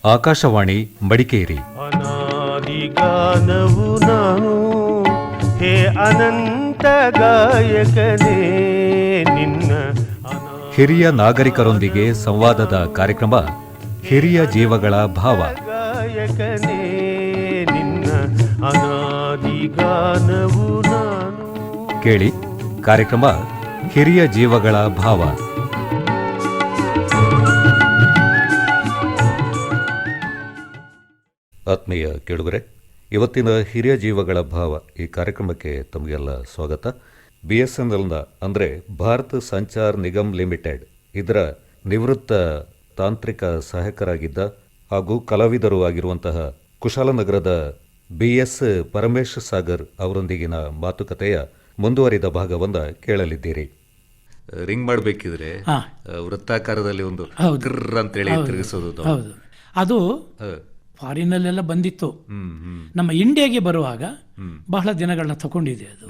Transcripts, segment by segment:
ಆಕಾಶವಾಣಿ ಮಡಿಕೇರಿ. ಅನಾದಿಗಾನವು ನಾನು ಹೇ ಅನಂತ ಗಾಯಕನೇ ನಿನ್ನ ಹಿರಿಯ ನಾಗರಿಕರೊಂದಿಗೆ ಸಂವಾದದ ಕಾರ್ಯಕ್ರಮ ಹಿರಿಯ ಜೀವಗಳ ಭಾವ. ಗಾಯಕನೇ ನಿನ್ನ ಅನಾದಿಗಾನವು ನಾನು. ಕೇಳಿ ಕಾರ್ಯಕ್ರಮ ಹಿರಿಯ ಜೀವಗಳ ಭಾವ. ಆತ್ಮೀಯ ಕೇಳುಗರೆ, ಇವತ್ತಿನ ಹಿರಿಯ ಜೀವಗಳ ಭಾವ ಈ ಕಾರ್ಯಕ್ರಮಕ್ಕೆ ತಮಗೆಲ್ಲ ಸ್ವಾಗತ. BSNLನ ಅಂದರೆ ಭಾರತ ಸಂಚಾರ್ ನಿಗಮ್ ಲಿಮಿಟೆಡ್ ಇದರ ನಿವೃತ್ತ ತಾಂತ್ರಿಕ ಸಹಾಯಕರಾಗಿದ್ದ ಹಾಗೂ ಕಲಾವಿದರು ಆಗಿರುವಂತಹ ಕುಶಾಲನಗರದ BS ಪರಮೇಶ್ ಸಾಗರ್ ಅವರೊಂದಿಗಿನ ಮಾತುಕತೆಯ ಮುಂದುವರಿದ ಭಾಗವನ್ನು ಕೇಳಲಿದ್ದೀರಿ. ರಿಂಗ್ ಮಾಡಬೇಕಿದ್ರೆ ವೃತ್ತಾಕಾರದಲ್ಲಿ ಒಂದು ಕ್ರರ್ ಅಂತೇಳಿ ತಿರುಗಿಸೋದು, ಅದು ಫಾರಿನಲ್ಲೆಲ್ಲ ಬಂದಿತ್ತು. ನಮ್ಮ ಇಂಡಿಯಾಗೆ ಬರುವಾಗ ಬಹಳ ದಿನಗಳನ್ನ ತಗೊಂಡಿದೆ ಅದು.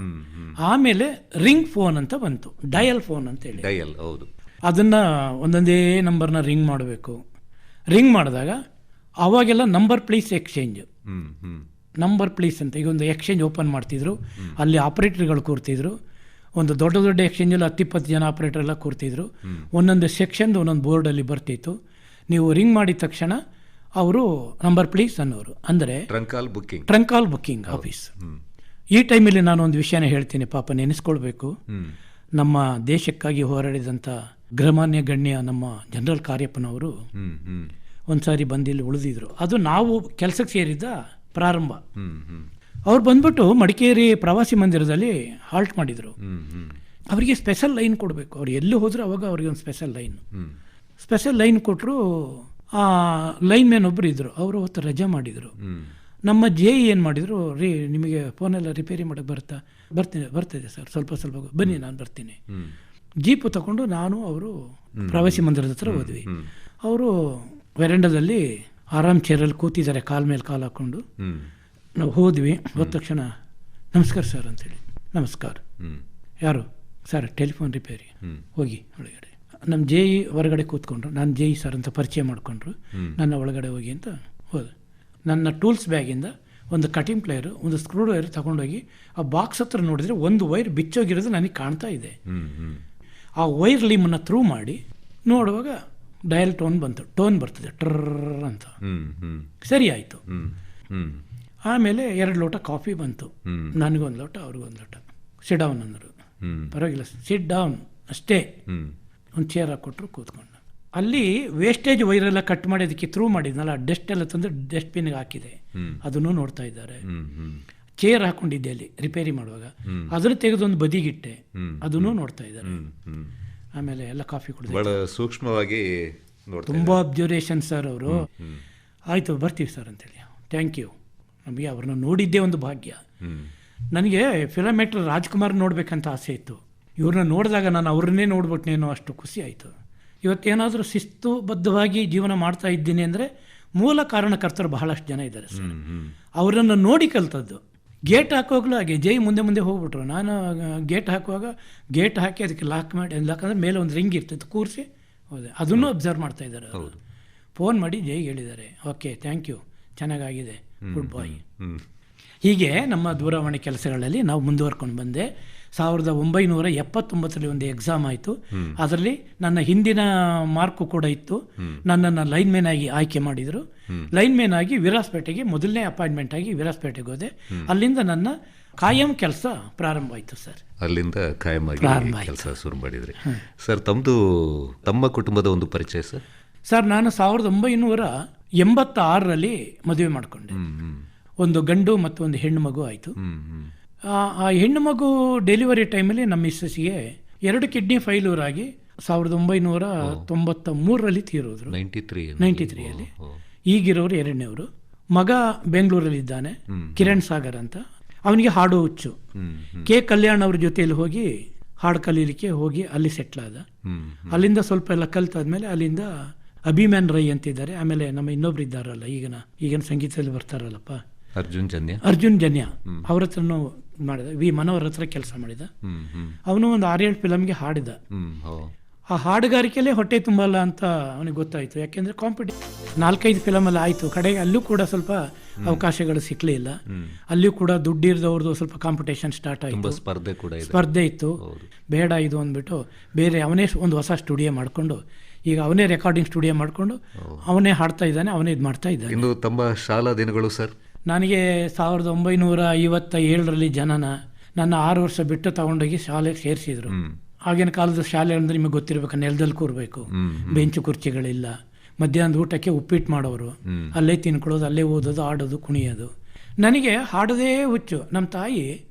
ಆಮೇಲೆ ರಿಂಗ್ ಫೋನ್ ಅಂತ ಬಂತು, ಡಯಲ್ ಫೋನ್ ಅಂತ ಹೇಳಿ. ಡಯಲ್, ಹೌದು. ಅದನ್ನ ಒಂದೊಂದೇ ನಂಬರ್ನ ರಿಂಗ್ ಮಾಡಬೇಕು. ರಿಂಗ್ ಮಾಡಿದಾಗ ಅವಾಗೆಲ್ಲ number please exchange, number please ಅಂತ ಈಗ ಒಂದು ಎಕ್ಸ್ಚೇಂಜ್ ಓಪನ್ ಮಾಡ್ತಿದ್ರು. ಅಲ್ಲಿ ಆಪರೇಟರ್ಗಳು ಕೂರ್ತಿದ್ರು. ಒಂದು ದೊಡ್ಡ ದೊಡ್ಡ ಎಕ್ಸ್ಚೇಂಜಲ್ಲಿ 10-20 ಜನ ಆಪರೇಟರ್ ಎಲ್ಲ ಕೂರ್ತಿದ್ರು. ಒಂದೊಂದು ಸೆಕ್ಷನ್ದು ಒಂದೊಂದು ಬೋರ್ಡಲ್ಲಿ ಬರ್ತಿತ್ತು. ನೀವು ರಿಂಗ್ ಮಾಡಿದ ತಕ್ಷಣ ಅವರು ನಂಬರ್ ಪ್ಲೀಸ್ ಅನ್ನೋರು, ಅಂದರೆ ಟ್ರಂಕ್ ಕಾಲ್ ಬುಕ್ಕಿಂಗ್ ಆಫೀಸ್. ಈ ಟೈಮಲ್ಲಿ ನಾನು ಒಂದು ವಿಷಯನ ಹೇಳ್ತೀನಿ, ಪಾಪ ನೆನೆಸ್ಕೊಳ್ಬೇಕು. ನಮ್ಮ ದೇಶಕ್ಕಾಗಿ ಹೋರಾಡಿದಂಥ ಗೃಹಮಾನ್ಯ ಗಣ್ಯ ನಮ್ಮ ಜನರಲ್ ಕಾರ್ಯಪ್ಪನವರು ಒಂದ್ಸಾರಿ ಬಂದಿಲ್ಲಿ ಉಳಿದಿದ್ರು. ಅದು ನಾವು ಕೆಲಸಕ್ಕೆ ಸೇರಿದ್ದ ಪ್ರಾರಂಭ. ಅವ್ರು ಬಂದ್ಬಿಟ್ಟು ಮಡಿಕೇರಿ ಪ್ರವಾಸಿ ಮಂದಿರದಲ್ಲಿ ಹಾಲ್ಟ್ ಮಾಡಿದರು. ಅವರಿಗೆ ಸ್ಪೆಷಲ್ ಲೈನ್ ಕೊಡಬೇಕು. ಅವ್ರು ಎಲ್ಲಿ ಹೋದ್ರು ಅವಾಗ ಅವ್ರಿಗೆ ಒಂದು ಸ್ಪೆಷಲ್ ಲೈನ್ ಕೊಟ್ಟರು. ಆ ಲೈನ್ ಮ್ಯಾನ್ ಒಬ್ಬರು ಇದ್ದರು, ಅವರು ಅವತ್ತು ರಜೆ ಮಾಡಿದರು. ನಮ್ಮ JE ಏನು ಮಾಡಿದರು, ನಿಮಗೆ ಫೋನೆಲ್ಲ ರಿಪೇರಿ ಮಾಡೋಕ್ಕೆ ಬರ್ತಿದೆ ಸರ್, ಸ್ವಲ್ಪ ಬನ್ನಿ ನಾನು ಬರ್ತೀನಿ. ಜೀಪು ತಗೊಂಡು ನಾನು ಅವರು ಪ್ರವಾಸಿ ಮಂದಿರದ ಹತ್ರ ಹೋದ್ವಿ. ಅವರು ವೆರಂಡದಲ್ಲಿ ಆರಾಮ್ ಚೇರಲ್ಲಿ ಕೂತಿದ್ದಾರೆ, ಕಾಲ್ ಮೇಲೆ ಕಾಲು ಹಾಕ್ಕೊಂಡು. ನಾವು ಹೋದ್ವಿ. ಹೋದ ತಕ್ಷಣ ನಮಸ್ಕಾರ ಸರ್ ಅಂತೇಳಿ. ನಮಸ್ಕಾರ. ಯಾರು ಸರ್? Telephone repair. ಹೋಗಿ ಒಳಗಡೆ. ನಮ್ಮ JE ಹೊರಗಡೆ ಕೂತ್ಕೊಂಡ್ರು. ನಾನು JE ಸರ್ ಅಂತ ಪರಿಚಯ ಮಾಡಿಕೊಂಡ್ರು. ನನ್ನ ಒಳಗಡೆ ಹೋಗಿ ಅಂತ ಹೋದೆ. ನನ್ನ ಟೂಲ್ಸ್ ಬ್ಯಾಗಿಂದ ಒಂದು ಕಟಿಂಗ್ ಪ್ಲೇಯರು, ಒಂದು ಸ್ಕ್ರೂ ಡ್ರೈವರ್ ತಗೊಂಡೋಗಿ ಆ ಬಾಕ್ಸ್ ಹತ್ರ ನೋಡಿದ್ರೆ ಒಂದು ವೈರ್ ಬಿಚ್ಚೋಗಿರೋದು ನನಗೆ ಕಾಣ್ತಾ ಇದೆ. ಆ ವೈರ್ ಲಿಮ್ಮನ್ನು ಥ್ರೂ ಮಾಡಿ ನೋಡುವಾಗ ಡಯಲ್ ಟೋನ್ ಬರ್ತದೆ, ಟ್ರರ್ ಅಂತ. ಸರಿ ಆಯಿತು. ಆಮೇಲೆ 2 ಲೋಟ ಕಾಫಿ ಬಂತು. ನನಗೊಂದು ಲೋಟ, ಅವ್ರಿಗೊಂದು ಲೋಟ. ಸಿಟ್ ಡೌನ್ ಅಂದರು. ಪರವಾಗಿಲ್ಲ, ಸಿಟ್ ಡೌನ್ ಅಷ್ಟೇ. ಒಂದು ಚೇರ್ ಹಾಕ್ಕೊಟ್ರು, ಕೂತ್ಕೊಂಡು. ಅಲ್ಲಿ ವೇಸ್ಟೇಜ್ ವೈರೆಲ್ಲ ಕಟ್ ಮಾಡಿ ಅದಕ್ಕೆ ಥ್ರೂ ಮಾಡಿದ್ನಲ್ಲ, ಡಸ್ಟ್ ಎಲ್ಲ ತಂದು ಡಸ್ಟ್ಬಿನ್ಗೆ ಹಾಕಿದೆ. ಅದನ್ನು ನೋಡ್ತಾ ಇದ್ದಾರೆ. ಚೇರ್ ಹಾಕೊಂಡಿದ್ದೆ ಅಲ್ಲಿ ರಿಪೇರಿ ಮಾಡುವಾಗ, ಅದನ್ನು ತೆಗೆದೊಂದು ಬದಿಗಿಟ್ಟೆ, ಅದನ್ನು ನೋಡ್ತಾ ಇದ್ದಾರೆ. ಆಮೇಲೆ ಎಲ್ಲ ಕಾಫಿ ಕುಡಿದು ಸೂಕ್ಷ್ಮವಾಗಿ ತುಂಬ ಅಬ್ಸರ್ವೇಷನ್ ಸರ್ ಅವರು. ಆಯಿತು ಬರ್ತೀವಿ ಸರ್ ಅಂತೇಳಿ. Thank you. ನಮಗೆ ಅವ್ರನ್ನ ನೋಡಿದ್ದೇ ಒಂದು ಭಾಗ್ಯ. ನನಗೆ ಫಿಲಮ್ ಆ್ಯಕ್ಟರ್ ರಾಜ್ಕುಮಾರ್ ನೋಡ್ಬೇಕಂತ ಆಸೆ ಇತ್ತು. ಇವ್ರನ್ನ ನೋಡಿದಾಗ ನಾನು ಅವ್ರನ್ನೇ ನೋಡ್ಬಿಟ್ನೇನೋ ಅಷ್ಟು ಖುಷಿ ಆಯಿತು. ಇವತ್ತೇನಾದರೂ ಶಿಸ್ತುಬದ್ಧವಾಗಿ ಜೀವನ ಮಾಡ್ತಾ ಇದ್ದೀನಿ ಅಂದರೆ ಮೂಲ ಕಾರಣಕರ್ತರು ಬಹಳಷ್ಟು ಜನ ಇದ್ದಾರೆ ಸರ್. ಅವರನ್ನು ನೋಡಿ ಕಲ್ತದ್ದು. ಗೇಟ್ ಹಾಕುವಾಗಲೂ ಹಾಗೆ JE ಮುಂದೆ ಹೋಗ್ಬಿಟ್ರು. ನಾನು ಗೇಟ್ ಹಾಕುವಾಗ ಗೇಟ್ ಹಾಕಿ ಅದಕ್ಕೆ ಲಾಕ್ ಮಾಡಿ, ಲಾಕಂದ್ರೆ ಮೇಲೆ ಒಂದು ರಿಂಗ್ ಇರ್ತಿತ್ತು, ಕೂರಿಸಿ ಹೋದೆ. ಅದನ್ನು ಅಬ್ಸರ್ವ್ ಮಾಡ್ತಾ ಇದ್ದಾರೆ ಅವರು. ಫೋನ್ ಮಾಡಿ JE ಹೇಳಿದ್ದಾರೆ, ಓಕೆ ಥ್ಯಾಂಕ್ ಯು, ಚೆನ್ನಾಗಾಗಿದೆ, ಗುಡ್ ಬಾಯ್. ಹೀಗೆ ನಮ್ಮ ದೂರವಾಣಿ ಕೆಲಸಗಳಲ್ಲಿ ನಾವು ಮುಂದುವರ್ಕೊಂಡು ಬಂದೆ. 1979 ಒಂದು ಎಕ್ಸಾಮ್ ಆಯಿತು. ಅದರಲ್ಲಿ ನನ್ನ ಹಿಂದಿನ ಮಾರ್ಕು ಕೂಡ ಇತ್ತು. ನನ್ನನ್ನು ಲೈನ್ಮೇನ್ ಆಗಿ ಆಯ್ಕೆ ಮಾಡಿದರು. ಲೈನ್ಮೇನ್ ಆಗಿ ವಿರಾಸ್ಪೇಟೆಗೆ ಮೊದಲನೇ ಅಪಾಯಿಂಟ್ಮೆಂಟ್ ಆಗಿ ವಿರಾಸ್ಪೇಟೆಗೆ ಹೋದೆ. ಅಲ್ಲಿಂದ ನನ್ನ ಕಾಯಂ ಕೆಲಸ ಪ್ರಾರಂಭ ಆಯಿತು ಸರ್. ಅಲ್ಲಿಂದ ಕಾಯಂ ಆಗಿ ಕೆಲಸ ಶುರು ಮಾಡಿದ್ರಿ ಸರ್. ತಮ್ಮ ಕುಟುಂಬದ ಒಂದು ಪರಿಚಯ ಸರ್. ಸರ್, ನಾನು 1986ರಲ್ಲಿ ಮದುವೆ ಮಾಡಿಕೊಂಡೆ. ಒಂದು ಗಂಡು ಮತ್ತು ಒಂದು ಹೆಣ್ಣು ಮಗು ಆಯಿತು. ಆ ಹೆಣ್ಣು ಮಗು ಡೆಲಿವರಿ ಟೈಮಲ್ಲಿ ನಮ್ಮ ಮಿಸ್ಸಸ್ಸಿಗೆ 2 ಕಿಡ್ನಿ ಫೈಲ್ಯೂರ್ ಆಗಿ 1993ರಲ್ಲಿ ತೀರೋದ್ರು. 93ಯಲ್ಲಿ. ಈಗಿರೋರು 2ನೇವರು. ಮಗ ಬೆಂಗಳೂರಲ್ಲಿದ್ದಾನೆ, ಕಿರಣ್ ಸಾಗರ್ ಅಂತ. ಅವನಿಗೆ ಹಾಡು ಹುಚ್ಚು. ಕೆ ಕಲ್ಯಾಣ್ ಅವ್ರ ಜೊತೆಯಲ್ಲಿ ಹೋಗಿ ಹಾಡು ಕಲೀಲಿಕ್ಕೆ ಹೋಗಿ ಅಲ್ಲಿ ಸೆಟ್ಲ್ ಆದ. ಅಲ್ಲಿಂದ ಸ್ವಲ್ಪ ಎಲ್ಲ ಕಲ್ತಾದ್ಮೇಲೆ ಅಲ್ಲಿಂದ ಅಭಿಮ್ಯಾನ್ ರೈ ಅಂತಿದ್ದಾರೆ. ಆಮೇಲೆ ನಮ್ಮ ಇನ್ನೊಬ್ರು ಇದ್ದಾರಲ್ಲ, ಈಗಿನ ಸಂಗೀತದಲ್ಲಿ ಬರ್ತಾರಲ್ಲಪ್ಪ, ಅರ್ಜುನ್ ಜನ್ಯ, ಅವ್ರ ಹತ್ರನೂ ಮಾಡಿದ. ವಿ ಮನೋಹರ್ ಹತ್ರ ಕೆಲಸ ಮಾಡಿದ. ಅವನು ಒಂದು 6-7 ಫಿಲಮ್ಗೆ ಹಾಡಿದ. ಆ ಹಾಡುಗಾರಿಕೆಯಲ್ಲೇ ಹೊಟ್ಟೆ ತುಂಬಲ್ಲ ಅಂತ ಅವನಿಗೆ ಗೊತ್ತಾಯಿತು. ಯಾಕೆಂದರೆ 4-5 ಫಿಲಮೆಲ್ಲ ಆಯಿತು, ಕಡೆಗೆ ಅಲ್ಲೂ ಕೂಡ ಸ್ವಲ್ಪ ಅವಕಾಶಗಳು ಸಿಕ್ಕಲಿಲ್ಲ. ಅಲ್ಲಿಯೂ ಕೂಡ ದುಡ್ಡಿರ್ದವ್ರದ್ದು ಸ್ವಲ್ಪ ಕಾಂಪಿಟೇಷನ್ ಸ್ಟಾರ್ಟ್ ಆಯಿತು, ಸ್ಪರ್ಧೆ ಇತ್ತು. ಬೇಡ ಇದು ಅಂದ್ಬಿಟ್ಟು ಬೇರೆ ಅವನೇ ಒಂದು ಹೊಸ ಸ್ಟುಡಿಯೋ ಮಾಡಿಕೊಂಡು, ಈಗ ಅವನೇ ರೆಕಾರ್ಡಿಂಗ್ ಸ್ಟುಡಿಯೋ ಮಾಡಿಕೊಂಡು ಅವನೇ ಹಾಡ್ತಾ ಇದ್ದಾನೆ, ಅವನೇ ಇದು ಮಾಡ್ತಾ ಇದ್ದಾನೆ. ಇನ್ನು ತಮ್ಮ ಶಾಲಾ ದಿನಗಳು ಸರ್? ನನಗೆ 1957ರಲ್ಲಿ ಜನನ. ನನ್ನ 6 ವರ್ಷ ಬಿಟ್ಟು ತಗೊಂಡೋಗಿ ಶಾಲೆಗೆ ಸೇರಿಸಿದ್ರು. ಆಗಿನ ಕಾಲದ ಶಾಲೆ ಅಂದರೆ ನಿಮಗೆ ಗೊತ್ತಿರಬೇಕು, ನೆಲದಲ್ಲಿ ಕೂರಬೇಕು, ಬೆಂಚು ಕುರ್ಚಿಗಳಿಲ್ಲ, ಮಧ್ಯಾಹ್ನದ ಊಟಕ್ಕೆ ಉಪ್ಪಿಟ್ಟು ಮಾಡೋರು, ಅಲ್ಲೇ ತಿನ್ಕೊಳ್ಳೋದು, ಅಲ್ಲೇ ಓದೋದು, ಆಡೋದು, ಕುಣಿಯೋದು. ನನಗೆ ಹಾಡೋದೇ ಹುಚ್ಚು. ನಮ್ಮ ತಾಯಿ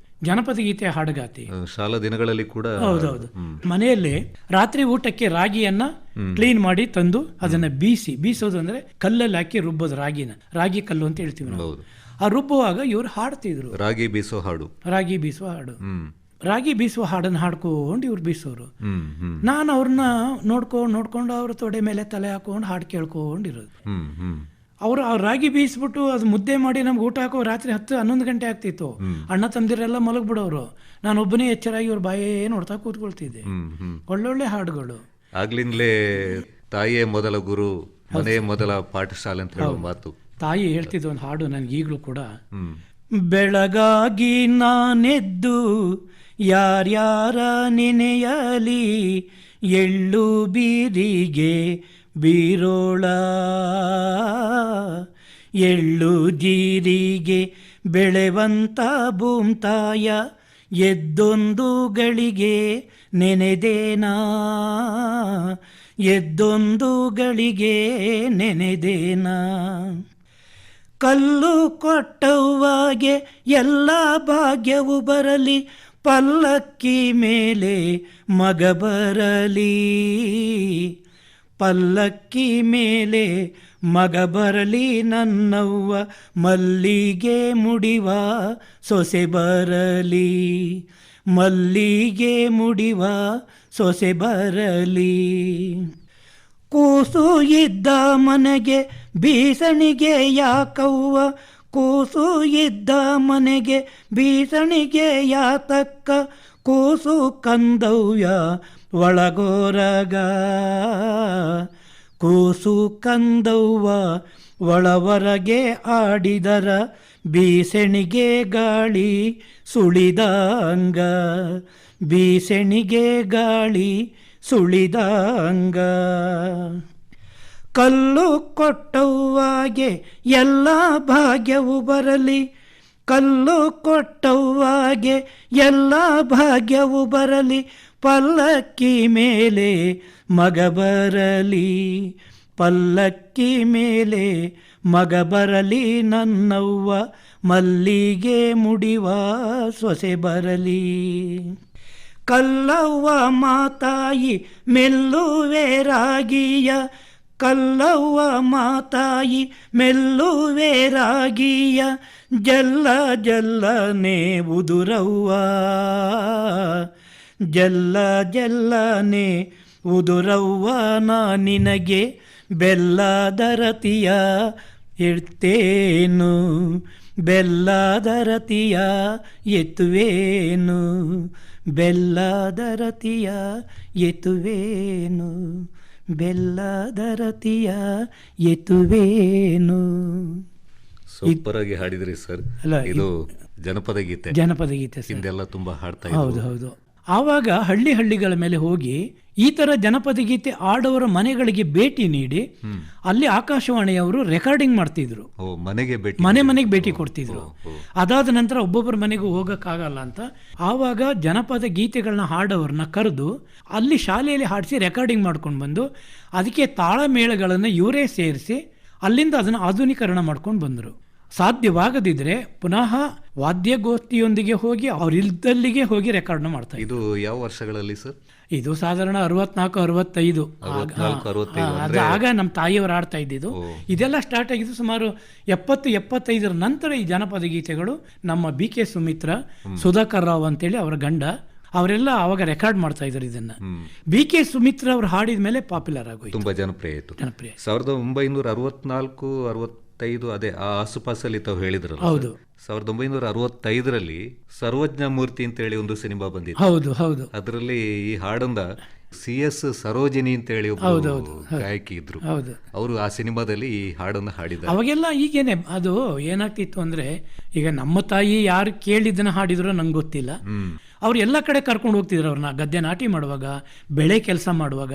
ಜನಪದ ಗೀತೆ ಹಾಡುಗಾತಿ. ಶಾಲಾ ದಿನಗಳಲ್ಲಿ ಕೂಡ ಹೌದೌದು. ಮನೆಯಲ್ಲಿ ರಾತ್ರಿ ಊಟಕ್ಕೆ ರಾಗಿಯನ್ನ ಕ್ಲೀನ್ ಮಾಡಿ ತಂದು ಅದನ್ನ ಬೀಸೋದು ಅಂದ್ರೆ ಕಲ್ಲಲ್ಲಿ ಹಾಕಿ ರುಬ್ಬೋದು. ರಾಗಿ ಕಲ್ಲು ಅಂತ ಹೇಳ್ತೀವಿ ನಾವು. ಆ ರುಬ್ಬುವಾಗ ಇವ್ರು ಹಾಡ್ತಿದ್ರು, ರಾಗಿ ಬೀಸುವ ಹಾಡು. ರಾಗಿ ಬೀಸುವ ಹಾಡನ್ನು ಹಾಡ್ಕೊಂಡು ಇವ್ರು ಬೀಸೋರು. ನಾನು ಅವ್ರನ್ನ ನೋಡ್ಕೊಂಡು ಅವ್ರ ತೊಡೆ ಮೇಲೆ ತಲೆ ಹಾಕೊಂಡು ಹಾಡು ಕೇಳ್ಕೊಂಡಿರೋದು. ಅವರು ಆ ರಾಗಿ ಬೀಸ್ಬಿಟ್ಟು ಅದು ಮುದ್ದೆ ಮಾಡಿ ನಮ್ಗೆ ಊಟ ಹಾಕೋ ರಾತ್ರಿ 10-11 ಗಂಟೆ ಆಗ್ತಿತ್ತು. ಅಣ್ಣ ತಮ್ಮದಿರೆಲ್ಲ ಮಲಗ್ಬಿಡೋರು, ನಾನು ಒಬ್ಬನೇ ಎಚ್ಚರಾಗಿ ಇವ್ರ ಬಾಯೇ ನೋಡ್ತಾ ಕೂತ್ಕೊಳ್ತಿದ್ದೆ. ಒಳ್ಳೊಳ್ಳೆ ಹಾಡುಗಳು. ಆಗ್ಲಿಂದಲೇ ತಾಯಿಯೇ ಮೊದಲ ಗುರು, ಮನೆಯೇ ಮೊದಲ ಪಾಠಶಾಲೆ ಅಂತ ಹೇಳೋ ಮಾತು. ತಾಯಿ ಹೇಳ್ತಿದ್ದ ಒಂದು ಹಾಡು ನನಗೆ ಈಗಲೂ ಕೂಡ. ಬೆಳಗಾಗಿ ನಾನೆದ್ದು ಯಾರ್ಯಾರ ನೆನೆಯಲಿ, ಎಳ್ಳು ಬೀರಿಗೆ ಬೀರೋಳ, ಎಳ್ಳು ಜೀರಿಗೆ ಬೆಳೆವಂತ ಭೂಮ್ತಾಯ, ಎದ್ದೊಂದು ಗಳಿಗೆ ನೆನೆದೇನಾ, ಎದ್ದೊಂದು ಗಳಿಗೆ ನೆನೆದೇನಾ. ಕಲ್ಲು ಕೊಟ್ಟವ್ವಾಗೆ ಎಲ್ಲ ಭಾಗ್ಯವು ಬರಲಿ, ಪಲ್ಲಕ್ಕಿ ಮೇಲೆ ಮಗ ಬರಲಿ, ಪಲ್ಲಕ್ಕಿ ಮೇಲೆ ಮಗ ಬರಲಿ, ನನ್ನವ್ವ ಮಲ್ಲಿಗೆ ಮುಡಿವ ಸೊಸೆ ಬರಲಿ, ಮಲ್ಲಿಗೆ ಮುಡಿವ ಸೊಸೆ ಬರಲಿ. ಕೂಸು ಇದ್ದ ಮನೆಗೆ ಬೀಸಣಿಗೆ ಯಾಕವ್ವ, ಕೂಸು ಇದ್ದ ಮನೆಗೆ ಬೀಸಣಿಗೆ ಯಾತಕ್ಕ, ಕೂಸು ಕಂದವ್ಯ ಒಳಗೋರಗ, ಕೂಸು ಕಂದವ್ವ ಒಳವರಗೆ ಆಡಿದರ, ಬೀಸಣಿಗೆ ಗಾಳಿ ಸುಳಿದಂಗ, ಬೀಸಣಿಗೆ ಗಾಳಿ ಸುಳಿದಂಗ. ಕಲ್ಲು ಕೊಟ್ಟವ್ವಾಗೆ ಎಲ್ಲ ಭಾಗ್ಯವು ಬರಲಿ, ಕಲ್ಲು ಕೊಟ್ಟವ್ವಾಗೆ ಎಲ್ಲ ಭಾಗ್ಯವು ಬರಲಿ, ಪಲ್ಲಕ್ಕಿ ಮೇಲೆ ಮಗ ಬರಲಿ, ಪಲ್ಲಕ್ಕಿ ಮೇಲೆ ಮಗ ಬರಲಿ, ನನ್ನವ್ವ ಮಲ್ಲಿಗೆ ಮುಡಿವ ಸೊಸೆ ಬರಲಿ. ಕಲ್ಲವ್ವ ಮಾತಾಯಿ ಮೆಲ್ಲುವೆ ರಾಗಿಯ, ಕಲ್ಲವ್ವ ಮಾತಾಯಿ ಮೆಲ್ಲುವೆ ರಾಗಿಯ, ಜಲ್ಲ ಜಲ್ಲನೆ ಉದುರವ್ವ, ಜಲ್ಲ ಜಲ್ಲನೆ ಉದುರವ್ವ, ನಾ ನಿನಗೆ ಬೆಲ್ಲದರತಿಯ ಎತ್ತೇನು, ಬೆಲ್ಲದರತಿಯ ಎತ್ತುವೇನು, ಬೆಲ್ಲದರತಿಯ ಎತ್ತುವೇನು, ಬೆಲ್ಲದರತಿಯ ಎತ್ತುವೇನು. ಸೂಪರ್ ಆಗಿ ಹಾಡಿದ್ರಿ ಸರ್. ಇದು ಜನಪದ ಗೀತೆ. ಜನಪದ ಗೀತೆ ಹಿಂದೆಲ್ಲ ತುಂಬಾ ಹಾಡ್ತಾ. ಹೌದು. ಆವಾಗ ಹಳ್ಳಿಗಳ ಮೇಲೆ ಹೋಗಿ ಈ ತರ ಜನಪದ ಗೀತೆ ಆಡೋರ ಮನೆಗಳಿಗೆ ಭೇಟಿ ನೀಡಿ ಅಲ್ಲಿ ಆಕಾಶವಾಣಿಯವರು ರೆಕಾರ್ಡಿಂಗ್ ಮಾಡ್ತಿದ್ರು. ಮನೆಗೆ ಭೇಟಿ ಕೊಡ್ತಿದ್ರು. ಅದಾದ ನಂತರ ಒಬ್ಬೊಬ್ಬರ ಮನೆಗೂ ಹೋಗಕ್ಕಾಗಲ್ಲ ಅಂತ ಆವಾಗ ಜನಪದ ಗೀತೆಗಳನ್ನ ಹಾಡೋರನ್ನ ಕರೆದು ಅಲ್ಲಿ ಶಾಲೆಯಲ್ಲಿ ಹಾಡಿಸಿ ರೆಕಾರ್ಡಿಂಗ್ ಮಾಡ್ಕೊಂಡು ಬಂದು ಅದಕ್ಕೆ ತಾಳಮೇಳಗಳನ್ನು ಇವರೇ ಸೇರಿಸಿ ಅಲ್ಲಿಂದ ಅದನ್ನು ಆಧುನೀಕರಣ ಮಾಡ್ಕೊಂಡು ಬಂದರು. ಸಾಧ್ಯವಾಗದಿದ್ರೆ ಪುನಃ ವಾದ್ಯಗೋಷ್ಠಿಯೊಂದಿಗೆ ಹೋಗಿ ಅವರಿದ್ದಲ್ಲಿಗೆ ಹೋಗಿ ರೆಕಾರ್ಡ್ನ ಮಾಡ್ತಾರೆ. ಇದು ಯಾವ ವರ್ಷಗಳಲ್ಲಿ ಸರ್? ಇದು ಸಾಧಾರಣ 64-65 ಆಗ ನಮ್ಮ ತಾಯಿಯವರು ಆಡ್ತಾ ಇದ್ದಿದ್ದು. ಇದೆಲ್ಲ ಸ್ಟಾರ್ಟ್ ಆಗಿದ್ದು ಸುಮಾರು 70-75 ನಂತರ ಈ ಜನಪದ ಗೀತೆಗಳು ನಮ್ಮ BK ಸುಮಿತ್ರ, ಸುಧಾಕರ್ ರಾವ್ ಅಂತೇಳಿ ಅವರ ಗಂಡ, ಅವರೆಲ್ಲ ಅವಾಗ ರೆಕಾರ್ಡ್ ಮಾಡ್ತಾ ಇದ್ರು. ಇದನ್ನ BK ಸುಮಿತ್ರ ಅವರು ಹಾಡಿದ ಮೇಲೆ ಪಾಪ್ಯುಲರ್ ಆಗೋಯ್ತು, ತುಂಬಾ ಜನಪ್ರಿಯ ಆಯಿತು. 1964 65 ಅದೇ ಆ ಆಸುಪಾಸಲ್ಲಿ ತಾವು ಹೇಳಿದ್ರಲ್ಲ ಹೌದು. 1965ರಲ್ಲಿ ಸರ್ವಜ್ಞ ಮೂರ್ತಿ ಅಂತೇಳಿ ಒಂದು ಸಿನಿಮಾ ಬಂದಿತ್ತು. ಹೌದು ಹೌದು ಅದರಲ್ಲಿ ಈ ಹಾಡನ್ನ CS ಸರೋಜಿನಿ ಅಂತೇಳಿ ಒಬ್ಬರು ಗಾಯಕಿ ಇದ್ರು. ಹೌದು. ಅವರು ಆ ಸಿನಿಮಾದಲ್ಲಿ ಈ ಹಾಡನ್ನು ಹಾಡಿದ್ದಾರೆ. ಅವಾಗೆಲ್ಲ ಈಗೇನೆ ಅದು ಏನಾಗ್ತಿತ್ತು ಅಂದ್ರೆ, ಈಗ ನಮ್ಮ ತಾಯಿ ಯಾರು ಕೇಳಿದ್ದನ್ನ ಹಾಡಿದ್ರು ನಂಗೆ ಗೊತ್ತಿಲ್ಲ, ಅವ್ರು ಎಲ್ಲ ಕಡೆ ಕರ್ಕೊಂಡು ಹೋಗ್ತಿದ್ರು ಅವ್ರನ್ನ. ಗದ್ದೆ ನಾಟಿ ಮಾಡುವಾಗ, ಬೆಳೆ ಕೆಲಸ ಮಾಡುವಾಗ,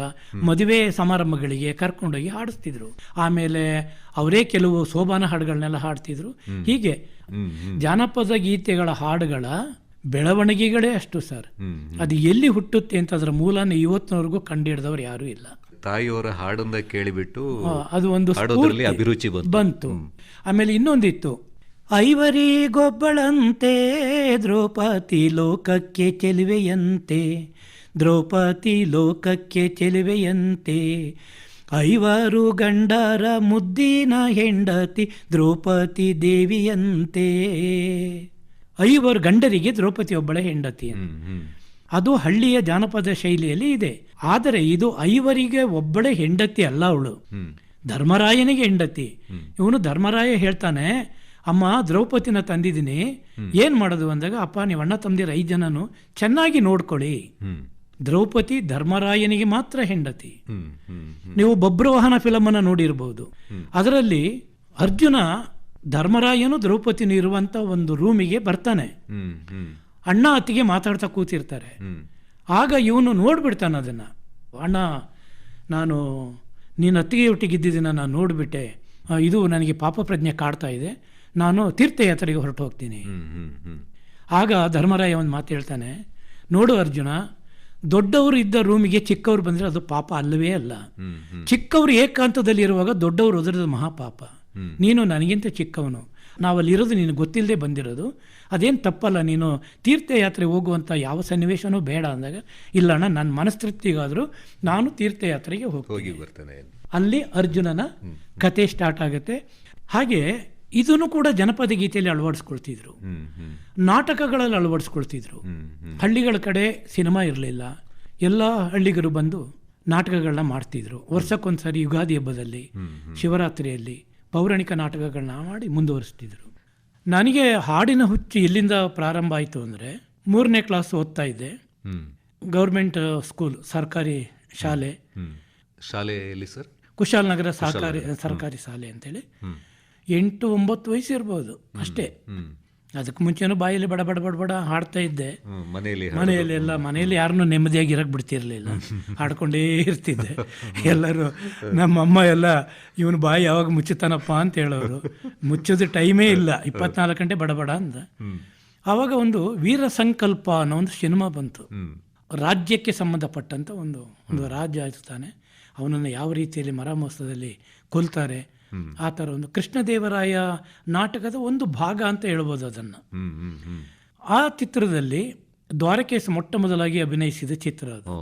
ಮದುವೆ ಸಮಾರಂಭಗಳಿಗೆ ಕರ್ಕೊಂಡೋಗಿ ಹಾಡಿಸ್ತಿದ್ರು. ಆಮೇಲೆ ಅವರೇ ಕೆಲವು ಸೋಬಾನ ಹಾಡುಗಳನ್ನೆಲ್ಲ ಹಾಡ್ತಿದ್ರು. ಹೀಗೆ ಜಾನಪದ ಗೀತೆಗಳ ಹಾಡುಗಳ ಬೆಳವಣಿಗೆಗಳೇ ಅಷ್ಟು ಸರ್. ಅದು ಎಲ್ಲಿ ಹುಟ್ಟುತ್ತೆ ಅಂತ ಅದರ ಮೂಲನ ಇವತ್ತಿನವರೆಗೂ ಕಂಡುಹಿಡಿದವರು ಯಾರೂ ಇಲ್ಲ. ತಾಯಿಯವರ ಹಾಡನ್ನ ಕೇಳಿಬಿಟ್ಟು ಅದು ಒಂದು ಹಾಡೋದ್ರಲ್ಲಿ ಅಭಿರುಚಿ ಬಂತು. ಆಮೇಲೆ ಇನ್ನೊಂದಿತ್ತು, ಐವರಿ ಗೊಬ್ಬಳಂತೆ ದ್ರೌಪದಿ ಲೋಕಕ್ಕೆ ಚೆಲುವೆಯಂತೆ, ದ್ರೌಪದಿ ಲೋಕಕ್ಕೆ ಚೆಲುವೆಯಂತೆ, ಐವರು ಗಂಡರ ಮುದ್ದಿನ ಹೆಂಡತಿ ದ್ರೌಪದಿ ದೇವಿಯಂತೆ. 5 ಗಂಡರಿಗೆ ದ್ರೌಪದಿ ಒಬ್ಬಳ ಹೆಂಡತಿ. ಅದು ಹಳ್ಳಿಯ ಜಾನಪದ ಶೈಲಿಯಲ್ಲಿ ಇದೆ. ಆದರೆ ಇದು 5 ಒಬ್ಬಳೆ ಹೆಂಡತಿ ಅಲ್ಲ, ಅವಳು ಧರ್ಮರಾಯನಿಗೆ ಹೆಂಡತಿ. ಇವನು ಧರ್ಮರಾಯ ಹೇಳ್ತಾನೆ, ಅಮ್ಮ ದ್ರೌಪದಿನ ತಂದಿದ್ದೀನಿ, ಏನ್ ಮಾಡೋದು ಅಂದಾಗ, ಅಪ್ಪ ನೀವು ಅಣ್ಣ ತಮ್ಮದಿರ 5 ಜನನು ಚೆನ್ನಾಗಿ ನೋಡ್ಕೊಳ್ಳಿ. ದ್ರೌಪದಿ ಧರ್ಮರಾಯನಿಗೆ ಮಾತ್ರ ಹೆಂಡತಿ. ನೀವು ಬಬ್ರವಾಹನ ಫಿಲಮ್ ಅನ್ನ ನೋಡಿರ್ಬಹುದು. ಅದರಲ್ಲಿ ಅರ್ಜುನ ಧರ್ಮರಾಯನು ದ್ರೌಪದಿನು ಇರುವಂತ ಒಂದು ರೂಮಿಗೆ ಬರ್ತಾನೆ. ಅಣ್ಣ ಅತ್ತಿಗೆ ಮಾತಾಡ್ತಾ ಕೂತಿರ್ತಾರೆ. ಆಗ ಇವನು ನೋಡ್ಬಿಡ್ತಾನೆ ಅದನ್ನ, ಅಣ್ಣ ನಾನು ನೀನು ಅತ್ತಿಗೆಯೊಟ್ಟಿಗಿದ್ದಿದ್ದನ್ನ ನಾನು ನೋಡ್ಬಿಟ್ಟೆ, ಇದು ನನಗೆ ಪಾಪ ಪ್ರಜ್ಞೆ ಕಾಡ್ತಾ ಇದೆ, ನಾನು ತೀರ್ಥಯಾತ್ರೆಗೆ ಹೊರಟು ಹೋಗ್ತೀನಿ. ಆಗ ಧರ್ಮರಾಯ ಒಂದು ಮಾತು ಹೇಳ್ತಾನೆ, ನೋಡು ಅರ್ಜುನ, ದೊಡ್ಡವರು ಇದ್ದ ರೂಮಿಗೆ ಚಿಕ್ಕವರು ಬಂದರೆ ಅದು ಪಾಪ ಅಲ್ಲವೇ ಅಲ್ಲ. ಚಿಕ್ಕವರು ಏಕಾಂತದಲ್ಲಿ ಇರುವಾಗ ದೊಡ್ಡವರು ಹೋದ್ರದು ಮಹಾಪಾಪ. ನೀನು ನನಗಿಂತ ಚಿಕ್ಕವನು, ನಾವಲ್ಲಿರೋದು ನೀನು ಗೊತ್ತಿಲ್ಲದೆ ಬಂದಿರೋದು, ಅದೇನು ತಪ್ಪಲ್ಲ, ನೀನು ತೀರ್ಥಯಾತ್ರೆ ಹೋಗುವಂಥ ಯಾವ ಸನ್ನಿವೇಶನೂ ಬೇಡ ಅಂದಾಗ, ಇಲ್ಲ ಅಣ್ಣ ನನ್ನ ಮನಸ್ತೃಪ್ತಿಗಾದರೂ ನಾನು ತೀರ್ಥಯಾತ್ರೆಗೆ ಹೋಗಿ ಬರ್ತೇನೆ. ಅಲ್ಲಿ ಅರ್ಜುನನ ಕತೆ ಸ್ಟಾರ್ಟ್ ಆಗುತ್ತೆ. ಹಾಗೆ ಇದನ್ನು ಕೂಡ ಜನಪದ ಗೀತೆಯಲ್ಲಿ ಅಳವಡಿಸ್ಕೊಳ್ತಿದ್ರು, ನಾಟಕಗಳಲ್ಲಿ ಅಳವಡಿಸ್ಕೊಳ್ತಿದ್ರು. ಹಳ್ಳಿಗಳ ಕಡೆ ಸಿನಿಮಾ ಇರಲಿಲ್ಲ, ಎಲ್ಲ ಹಳ್ಳಿಗರು ಬಂದು ನಾಟಕಗಳನ್ನ ಮಾಡ್ತಿದ್ರು. ವರ್ಷಕ್ಕೊಂದ್ಸರಿ ಯುಗಾದಿ ಹಬ್ಬದಲ್ಲಿ, ಶಿವರಾತ್ರಿಯಲ್ಲಿ ಪೌರಾಣಿಕ ನಾಟಕಗಳನ್ನ ಮಾಡಿ ಮುಂದುವರಿಸ್ತಿದ್ರು. ನನಗೆ ಹಾಡಿನ ಹುಚ್ಚು ಎಲ್ಲಿಂದ ಪ್ರಾರಂಭ ಆಯಿತು ಅಂದರೆ, 3ನೇ ಕ್ಲಾಸ್ ಓದ್ತಾ ಇದ್ದೆ. ಗೌರ್ಮೆಂಟ್ ಸ್ಕೂಲ್, ಸರ್ಕಾರಿ ಶಾಲೆ, ಶಾಲೆಯಲ್ಲಿ ಸರ್ ಕುಶಾಲನಗರ ಸರ್ಕಾರಿ ಶಾಲೆ ಅಂತೇಳಿ. 8-9 ವಯಸ್ಸು ಇರ್ಬೋದು ಅಷ್ಟೇ. ಅದಕ್ಕೆ ಮುಂಚೆನೂ ಬಾಯಲ್ಲಿ ಬಡ ಬಡ ಬಡ ಬಡ ಹಾಡ್ತಾ ಇದ್ದೆ. ಮನೆಯಲ್ಲಿ ಯಾರನ್ನೂ ನೆಮ್ಮದಿಯಾಗಿ ಇರಕ್ಕೆ ಬಿಡ್ತಿರ್ಲಿಲ್ಲ, ಹಾಡ್ಕೊಂಡೇ ಇರ್ತಿದ್ದೆ. ಎಲ್ಲರೂ ನಮ್ಮಮ್ಮ ಎಲ್ಲ ಇವನು ಬಾಯಿ ಯಾವಾಗ ಮುಚ್ಚುತ್ತಾನಪ್ಪ ಅಂತ ಹೇಳೋರು. ಮುಚ್ಚೋದು ಟೈಮೇ ಇಲ್ಲ, 24 ಗಂಟೆ ಬಡ ಬಡ ಅಂದ. ಆವಾಗ ಒಂದು ವೀರ ಸಂಕಲ್ಪ ಅನ್ನೋ ಒಂದು ಸಿನಿಮಾ ಬಂತು. ರಾಜ್ಯಕ್ಕೆ ಸಂಬಂಧಪಟ್ಟಂಥ ಒಂದು ರಾಜ್ಯ ಇರ್ತಾನೆ, ಅವನನ್ನು ಯಾವ ರೀತಿಯಲ್ಲಿ ಮರಾಮೋತ್ಸವದಲ್ಲಿ ಕೊಲ್ತಾರೆ, ಆ ಥರ ಒಂದು ಕೃಷ್ಣದೇವರಾಯ ನಾಟಕದ ಒಂದು ಭಾಗ ಅಂತ ಹೇಳ್ಬೋದು ಅದನ್ನು. ಆ ಚಿತ್ರದಲ್ಲಿ ದ್ವಾರಕೇಶ್ ಮೊಟ್ಟ ಮೊದಲಾಗಿ ಅಭಿನಯಿಸಿದ ಚಿತ್ರ ಅದು.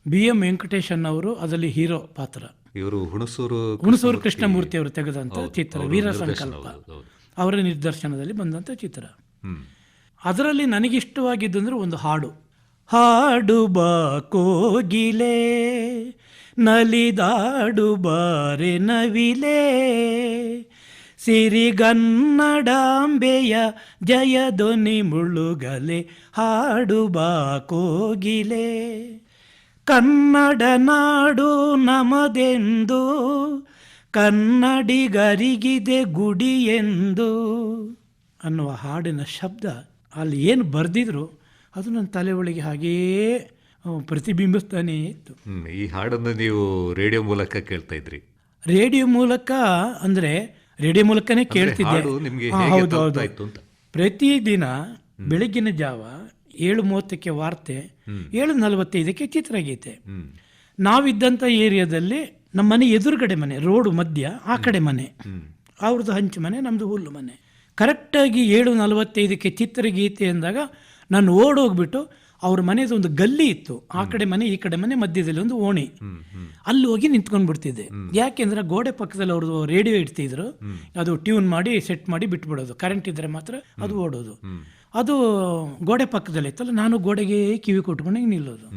BM ವೆಂಕಟೇಶನ್ ಅವರು ಅದರಲ್ಲಿ ಹೀರೋ ಪಾತ್ರ. ಇವರು ಹುಣಸೂರು ಕೃಷ್ಣಮೂರ್ತಿ ಅವರು ತೆಗೆದಂಥ ಚಿತ್ರ ವೀರ ಸಂಕಲ್ಪ, ಅವರ ನಿರ್ದೇಶನದಲ್ಲಿ ಬಂದಂಥ ಚಿತ್ರ. ಅದರಲ್ಲಿ ನನಗಿಷ್ಟವಾಗಿದ್ದು ಅಂದರೆ ಒಂದು ಹಾಡು, ಹಾಡು ಬಾ ಕೋಗಿಲೆ ನಲಿದಾಡು ಬಾರೆ ನವಿಲೆ, ಸಿರಿಗನ್ನಡಾಂಬೆಯ ಜಯಧ್ವನಿ ಮುಳುಗಲೆ, ಹಾಡು ಬಾ ಕೋಗಿಲೆ, ಕನ್ನಡ ನಾಡು ನಮದೆಂದು ಕನ್ನಡಿಗರಿಗಿದೆ ಗುಡಿ ಎಂದು ಅನ್ನುವ ಹಾಡಿನ ಶಬ್ದ ಅಲ್ಲಿ ಏನು ಬರೆದಿದ್ರು ಅದು ನನ್ನ ತಲೆ ಒಳಗೆ ಹಾಗೆಯೇ ಪ್ರತಿಬಿಂಬಿಸ್ತಾನೇ ಇತ್ತು. ಈ ಹಾಡನ್ನು ನೀವು ರೇಡಿಯೋ ಮೂಲಕ ಕೇಳ್ತಾ ಇದ್ರಿ? ರೇಡಿಯೋ ಮೂಲಕ ಅಂದರೆ ರೇಡಿಯೋ ಮೂಲಕನೇ ಕೇಳ್ತಿದ್ದೆ. ಹೌದು ಹೌದು. ಪ್ರತಿದಿನ ಬೆಳಗಿನ ಜಾವ 7:30ಕ್ಕೆ ವಾರ್ತೆ, 7:45ಕ್ಕೆ ಚಿತ್ರಗೀತೆ. ನಾವಿದ್ದಂಥ ಏರಿಯಾದಲ್ಲಿ ನಮ್ಮ ಮನೆ ಎದುರುಗಡೆ ಮನೆ, ರೋಡು ಮಧ್ಯ, ಆ ಕಡೆ ಮನೆ, ಅವ್ರದ್ದು ಹಂಚು ಮನೆ, ನಮ್ಮದು ಹುಲ್ಲು ಮನೆ. ಕರೆಕ್ಟಾಗಿ 7:45ಕ್ಕೆ ಚಿತ್ರಗೀತೆ ಅಂದಾಗ ನಾನು ಓಡೋಗ್ಬಿಟ್ಟು ಅವ್ರ ಮನೆದು ಒಂದು ಗಲ್ಲಿ ಇತ್ತು, ಆ ಕಡೆ ಮನೆ ಈ ಕಡೆ ಮನೆ ಮಧ್ಯದಲ್ಲಿ ಒಂದು ಓಣಿ, ಅಲ್ಲಿ ಹೋಗಿ ನಿಂತ್ಕೊಂಡು ಬಿಡ್ತಿದ್ದೆ. ಯಾಕೆಂದ್ರೆ ಗೋಡೆ ಪಕ್ಕದಲ್ಲಿ ಅವ್ರದ್ದು ರೇಡಿಯೋ ಇಡ್ತಿದ್ರು, ಅದು ಟ್ಯೂನ್ ಮಾಡಿ ಸೆಟ್ ಮಾಡಿ ಬಿಟ್ಬಿಡೋದು, ಕರೆಂಟ್ ಇದ್ರೆ ಮಾತ್ರ ಅದು ಓಡೋದು. ಅದು ಗೋಡೆ ಪಕ್ಕದಲ್ಲಿ ಇತ್ತಲ್ಲ, ನಾನು ಗೋಡೆಗೆ ಕಿವಿ ಕೊಟ್ಕೊಂಡು ನಿಲ್ಲೋದು.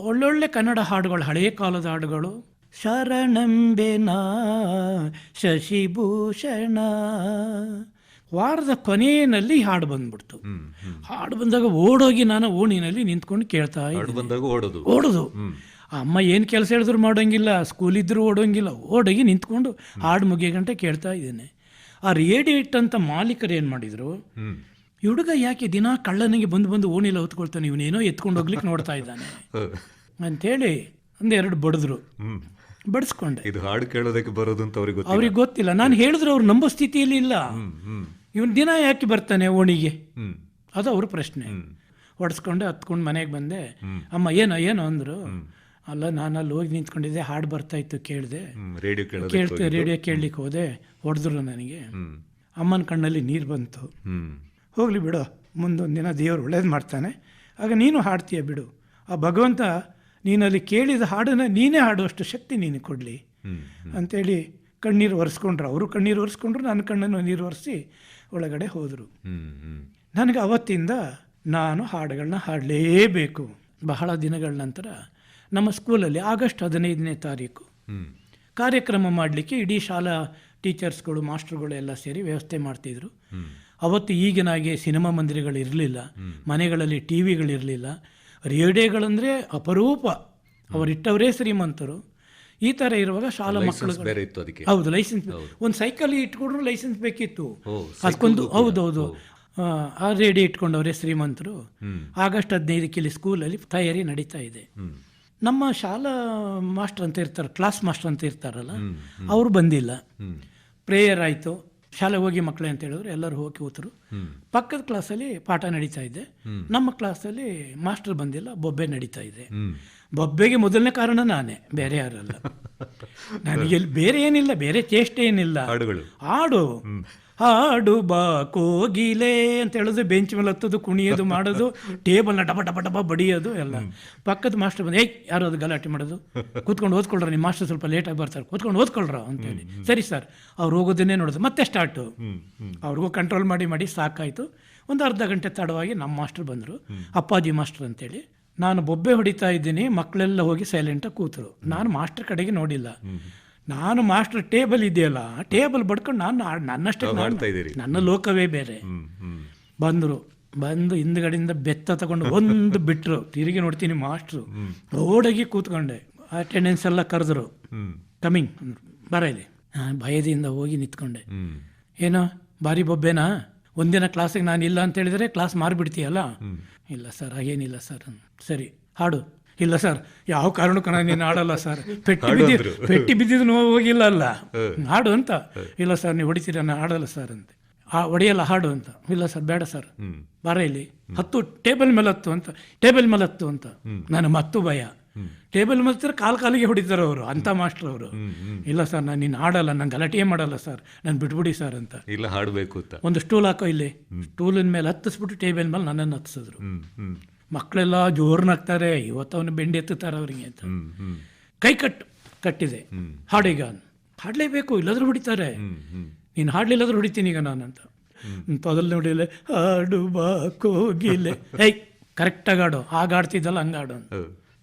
ಒಳ್ಳೊಳ್ಳೆ ಕನ್ನಡ ಹಾಡುಗಳು, ಹಳೆಯ ಕಾಲದ ಹಾಡುಗಳು, ಶರಣಂಬೆನ ಶಶಿಭೂಷಣ. ವಾರದ ಕೊನೆಯಲ್ಲಿ ಹಾಡು ಬಂದ್ಬಿಡ್ತು. ಹಾಡು ಬಂದಾಗ ಓಡೋಗಿ ನಾನು ಓಣಿನಲ್ಲಿ ನಿಂತ್ಕೊಂಡು ಕೇಳ್ತಾ ಹಾಡು ಬಂದಾಗ ಓಡೋದು. ಅಮ್ಮ ಏನು ಕೆಲಸ ಹೇಳಿದ್ರು ಮಾಡೋಂಗಿಲ್ಲ, ಸ್ಕೂಲಿದ್ದರೂ ಓಡೋಂಗಿಲ್ಲ, ಓಡೋಗಿ ನಿಂತ್ಕೊಂಡು ಹಾಡು ಮುಗಿಯೋ ಗಂಟೆ ಕೇಳ್ತಾ ಇದ್ದೇನೆ. ಆ ರೇಡಿಯೋ ಇಟ್ಟಂಥ ಮಾಲೀಕರು ಏನು ಮಾಡಿದರು, ಈ ಹುಡುಗ ಯಾಕೆ ದಿನ ಕಳ್ಳನಿಗೆ ಬಂದು ಓಣಿಲ್ಲ ಹೊತ್ಕೊಳ್ತಾನೆ, ಇವನೇನೋ ಎತ್ಕೊಂಡು ಹೋಗ್ಲಿಕ್ಕೆ ನೋಡ್ತಾ ಇದ್ದಾನೆ ಅಂಥೇಳಿ ಒಂದೆರಡು ಬಡಿದ್ರು. ಬಡಿಸ್ಕೊಂಡೆ. ಇದು ಹಾಡು ಕೇಳೋದಕ್ಕೆ ಬರೋದು ಅಂತ ಅವ್ರಿಗೆ ಗೊತ್ತಿಲ್ಲ. ನಾನು ಹೇಳಿದ್ರು ಅವ್ರು ನಂಬೋ ಸ್ಥಿತಿಯಲ್ಲಿ ಇಲ್ಲ. ಇವನು ದಿನ ಯಾಕೆ ಬರ್ತಾನೆ ಓಣಿಗೆ, ಅದು ಅವ್ರ ಪ್ರಶ್ನೆ. ಹೊಡೆಸ್ಕೊಂಡೆ ಹತ್ಕೊಂಡು ಮನೆಗೆ ಬಂದೆ. ಅಮ್ಮ ಏನೋ ಅಂದರು. ಅಲ್ಲ, ನಾನು ಅಲ್ಲಿ ಹೋಗಿ ನಿಂತ್ಕೊಂಡಿದ್ದೆ, ಹಾಡು ಬರ್ತಾ ಇತ್ತು, ಕೇಳಿದೆ. ರೇಡಿಯೋ ಕೇಳಲಿಕ್ಕೆ ಹೋದೆ, ಹೊಡೆದ್ರು ನನಗೆ. ಅಮ್ಮನ ಕಣ್ಣಲ್ಲಿ ನೀರು ಬಂತು. ಹೋಗಲಿ ಬಿಡು, ಮುಂದೊಂದು ದಿನ ದೇವರು ಒಳ್ಳೇದು ಮಾಡ್ತಾನೆ, ಆಗ ನೀನು ಹಾಡ್ತೀಯ ಬಿಡು. ಆ ಭಗವಂತ ನೀನಲ್ಲಿ ಕೇಳಿದ ಹಾಡನ್ನು ನೀನೇ ಹಾಡುವಷ್ಟು ಶಕ್ತಿ ನೀನು ಕೊಡಲಿ ಅಂಥೇಳಿ ಕಣ್ಣೀರು ಒರೆಸ್ಕೊಂಡ್ರು. ಅವರು ಕಣ್ಣೀರು ಒರೆಸ್ಕೊಂಡ್ರು, ನನ್ನ ಕಣ್ಣನ್ನು ನೀರು ಒರೆಸಿ ಒಳಗಡೆ ಹೋದರು. ನನಗೆ ಅವತ್ತಿಂದ ನಾನು ಹಾಡುಗಳನ್ನ ಹಾಡಲೇಬೇಕು. ಬಹಳ ದಿನಗಳ ನಂತರ ನಮ್ಮ ಸ್ಕೂಲಲ್ಲಿ ಆಗಸ್ಟ್ 15ನೇ ತಾರೀಕು ಕಾರ್ಯಕ್ರಮ ಮಾಡಲಿಕ್ಕೆ ಇಡೀ ಶಾಲಾ ಟೀಚರ್ಸ್ಗಳು, ಮಾಸ್ಟರ್ಗಳು ಎಲ್ಲ ಸೇರಿ ವ್ಯವಸ್ಥೆ ಮಾಡ್ತಿದ್ರು. ಅವತ್ತು ಈಗಿನಾಗೆ ಸಿನಿಮಾ ಮಂದಿರಗಳಿರಲಿಲ್ಲ, ಮನೆಗಳಲ್ಲಿ ಟಿ ವಿಗಳಿರಲಿಲ್ಲ, ರೇಡಿಯೋಗಳಂದರೆ ಅಪರೂಪ, ಅವರಿಟ್ಟವರೇ ಶ್ರೀಮಂತರು. ಈ ಥರ ಇರುವಾಗ ಶಾಲಾ ಮಕ್ಕಳು, ಹೌದು, ಲೈಸೆನ್ಸ್, ಒಂದು ಸೈಕಲ್ ಇಟ್ಕೊಂಡ್ರು ಲೈಸೆನ್ಸ್ ಬೇಕಿತ್ತು ಅದಕ್ಕೊಂದು. ಹೌದೌದು, ಆ ರೇಡಿಯೋ ಇಟ್ಕೊಂಡವರೇ ಶ್ರೀಮಂತರು. ಆಗಸ್ಟ್ 15ಕ್ಕೆ ಇಲ್ಲಿ ಸ್ಕೂಲಲ್ಲಿ ತಯಾರಿ ನಡೀತಾ ಇದೆ. ನಮ್ಮ ಶಾಲಾ ಮಾಸ್ಟರ್ ಅಂತ ಇರ್ತಾರೆ, ಕ್ಲಾಸ್ ಮಾಸ್ಟರ್ ಅಂತ ಇರ್ತಾರಲ್ಲ, ಅವರು ಬಂದಿಲ್ಲ. ಪ್ರೇಯರ್ ಆಯಿತು, ಶಾಲೆಗೆ ಹೋಗಿ ಮಕ್ಕಳೇ ಅಂತ ಹೇಳಿದ್ರು. ಎಲ್ಲರೂ ಹೋಗಿ ಕೂತರು. ಪಕ್ಕದ ಕ್ಲಾಸಲ್ಲಿ ಪಾಠ ನಡೀತಾ ಇದೆ. ನಮ್ಮ ಕ್ಲಾಸಲ್ಲಿ ಮಾಸ್ಟರ್ ಬಂದಿಲ್ಲ, ಬೊಬ್ಬೆ ನಡೀತಾ ಇದೆ. ಬೊಬ್ಬೆಗೆ ಮೊದಲನೇ ಕಾರಣ ನಾನೇ, ಬೇರೆ ಯಾರಲ್ಲ. ನನಗೆ ಬೇರೆ ಏನಿಲ್ಲ, ಬೇರೆ ಚೇಷ್ಟೆ ಏನಿಲ್ಲ. ಹಾಡು ಹಾಡು ಬಾ ಕೋಗಿಲೆ ಅಂತ ಹೇಳೋದು, ಬೆಂಚ್ ಮೇಲೆ ಹತ್ತೋದು, ಕುಣಿಯೋದು, ಮಾಡೋದು, ಟೇಬಲ್ನ ಡಬ ಡಬ ಡಬ ಬಡಿಯೋದು ಎಲ್ಲ. ಪಕ್ಕದ ಮಾಸ್ಟರ್ ಬಂದು, ಯಾರು ಅದು ಗಲಾಟೆ ಮಾಡೋದು, ಕೂತ್ಕೊಂಡು ಓದ್ಕೊಳ್ರ, ನಿಮ್ಮ ಮಾಸ್ಟರ್ ಸ್ವಲ್ಪ ಲೇಟಾಗಿ ಬರ್ತಾರೆ, ಕೂತ್ಕೊಂಡು ಓದ್ಕೊಳ್ರ ಅಂತೇಳಿ. ಸರಿ ಸರ್, ಅವ್ರು ಹೋಗೋದನ್ನೇ ನೋಡೋದು. ಮತ್ತೆ ಸ್ಟಾರ್ಟು. ಅವ್ರಿಗೂ ಕಂಟ್ರೋಲ್ ಮಾಡಿ ಸಾಕಾಯಿತು. ಒಂದು ಅರ್ಧ ಗಂಟೆ ತಡವಾಗಿ ನಮ್ಮ ಮಾಸ್ಟರ್ ಬಂದರು, ಅಪ್ಪಾಜಿ ಮಾಸ್ಟರ್ ಅಂತೇಳಿ. ನಾನು ಬೊಬ್ಬೆ ಹೊಡಿತಾ ಇದ್ದೀನಿ, ಮಕ್ಕಳೆಲ್ಲ ಹೋಗಿ ಸೈಲೆಂಟಾಗಿ ಕೂತರು. ನಾನು ಮಾಸ್ಟರ್ ಕಡೆಗೆ ನೋಡಿಲ್ಲ. ನಾನು ಮಾಸ್ಟರ್ ಟೇಬಲ್ ಇದೆಯಲ್ಲ, ಟೇಬಲ್ ಬಡ್ಕೊಂಡು ನನ್ನಷ್ಟೇ ನನ್ನ ಲೋಕವೇ ಬೇರೆ. ಬಂದು ಹಿಂದ್ಗಡೆಯಿಂದ ಬೆತ್ತ ತಗೊಂಡು ಒಂದು ಬಿಟ್ಟರು. ತಿರುಗಿ ನೋಡ್ತೀನಿ ಮಾಸ್ಟ್ರು ರೋಡಾಗಿ ಕೂತ್ಕೊಂಡೆ. ಅಟೆಂಡೆನ್ಸ್ ಎಲ್ಲ ಕರೆದ್ರು, ಕಮಿಂಗ್ ಬರ ಇಲ್ಲಿ. ಭಯದಿಂದ ಹೋಗಿ ನಿಂತ್ಕೊಂಡೆ. ಏನೋ ಭಾರಿ ಬೊಬ್ಬೆನಾ, ಒಂದಿನ ಕ್ಲಾಸಿಗೆ ನಾನು ಇಲ್ಲ ಅಂತ ಹೇಳಿದರೆ ಕ್ಲಾಸ್ ಮಾರಿಬಿಡ್ತೀಯಲ್ಲ. ಇಲ್ಲ ಸರ್, ಹಾಗೇನಿಲ್ಲ ಸರ್. ಸರಿ ಹಾಡು. ಇಲ್ಲ ಸರ್, ಯಾವ ಕಾರಣಕ್ಕೂ ನಾನು ನೀನು ಆಡಲ್ಲ ಸರ್, ಪೆಟ್ಟಿ ಬಿದ್ದಿದ್ದು ನೋವು ಹೋಗಿಲ್ಲ ಅಲ್ಲ, ಹಾಡು ಅಂತ. ಇಲ್ಲ ಸರ್, ನೀವು ಹೊಡಿತೀರ, ನಾನು ಆಡಲ್ಲ ಸರ್ ಅಂತ. ಹೊಡೆಯಲ್ಲ, ಹಾಡು ಅಂತ. ಇಲ್ಲ ಸರ್, ಬೇಡ ಸರ್, ಬರ ಇಲ್ಲಿ, ಹತ್ತು, ಟೇಬಲ್ ಮೇಲೆ ಹತ್ತು ಅಂತ. ಟೇಬಲ್ ಮೇಲೆ ಹತ್ತು ಅಂತ. ನಾನು ಮತ್ತು ಭಯ. ಟೇಬಲ್ ಮೇಲೆ ಕಾಲಿಗೆ ಹೊಡಿತಾರೆ ಅವರು, ಅಂಥ ಮಾಸ್ಟರ್ ಅವರು. ಇಲ್ಲ ಸರ್, ನಾನು ನೀನು ಆಡಲ್ಲ, ನಂಗೆ ಗಲಾಟೆ ಮಾಡಲ್ಲ ಸರ್, ನಾನು ಬಿಟ್ಬಿಡಿ ಸರ್ ಅಂತ. ಇಲ್ಲ, ಹಾಡಬೇಕು ಅಂತ. ಒಂದು ಸ್ಟೂಲ್ ಹಾಕೋ ಇಲ್ಲಿ, ಸ್ಟೂಲಿನ ಮೇಲೆ ಹತ್ತಿಸ್ಬಿಟ್ಟು ಟೇಬಲ್ ಮೇಲೆ ನನ್ನನ್ನು ಹತ್ತಿಸಿದ್ರು. ಮಕ್ಕಳೆಲ್ಲ ಜೋರ್ನಾಗ್ತಾರೆ, ಇವತ್ತು ಅವನು ಬೆಂಡಿ ಎತ್ತುತ್ತಾರೆ ಅವರಿಗೆ ಅಂತ. ಕೈ ಕಟ್ಟಿದೆ, ಹಾಡೀಗ ಹಾಡಲೇಬೇಕು, ಇಲ್ಲಾದ್ರೂ ಹೊಡಿತಾರೆ. ನೀನು ಹಾಡಲಿಲ್ಲಾದ್ರೂ ಹೊಡಿತೀನಿ ಈಗ ನಾನು ಅಂತ. ತೊದಲ್ ನೋಡಿಲ್ಲ, ಹಾಡು ಬಾ ಕೋಗಿಲೆ, ಕರೆಕ್ಟಾಗಿ ಹಾಡು, ಹಾಗಾಡ್ತಿದ್ದಲ್ಲ ಹಂಗಾಡು.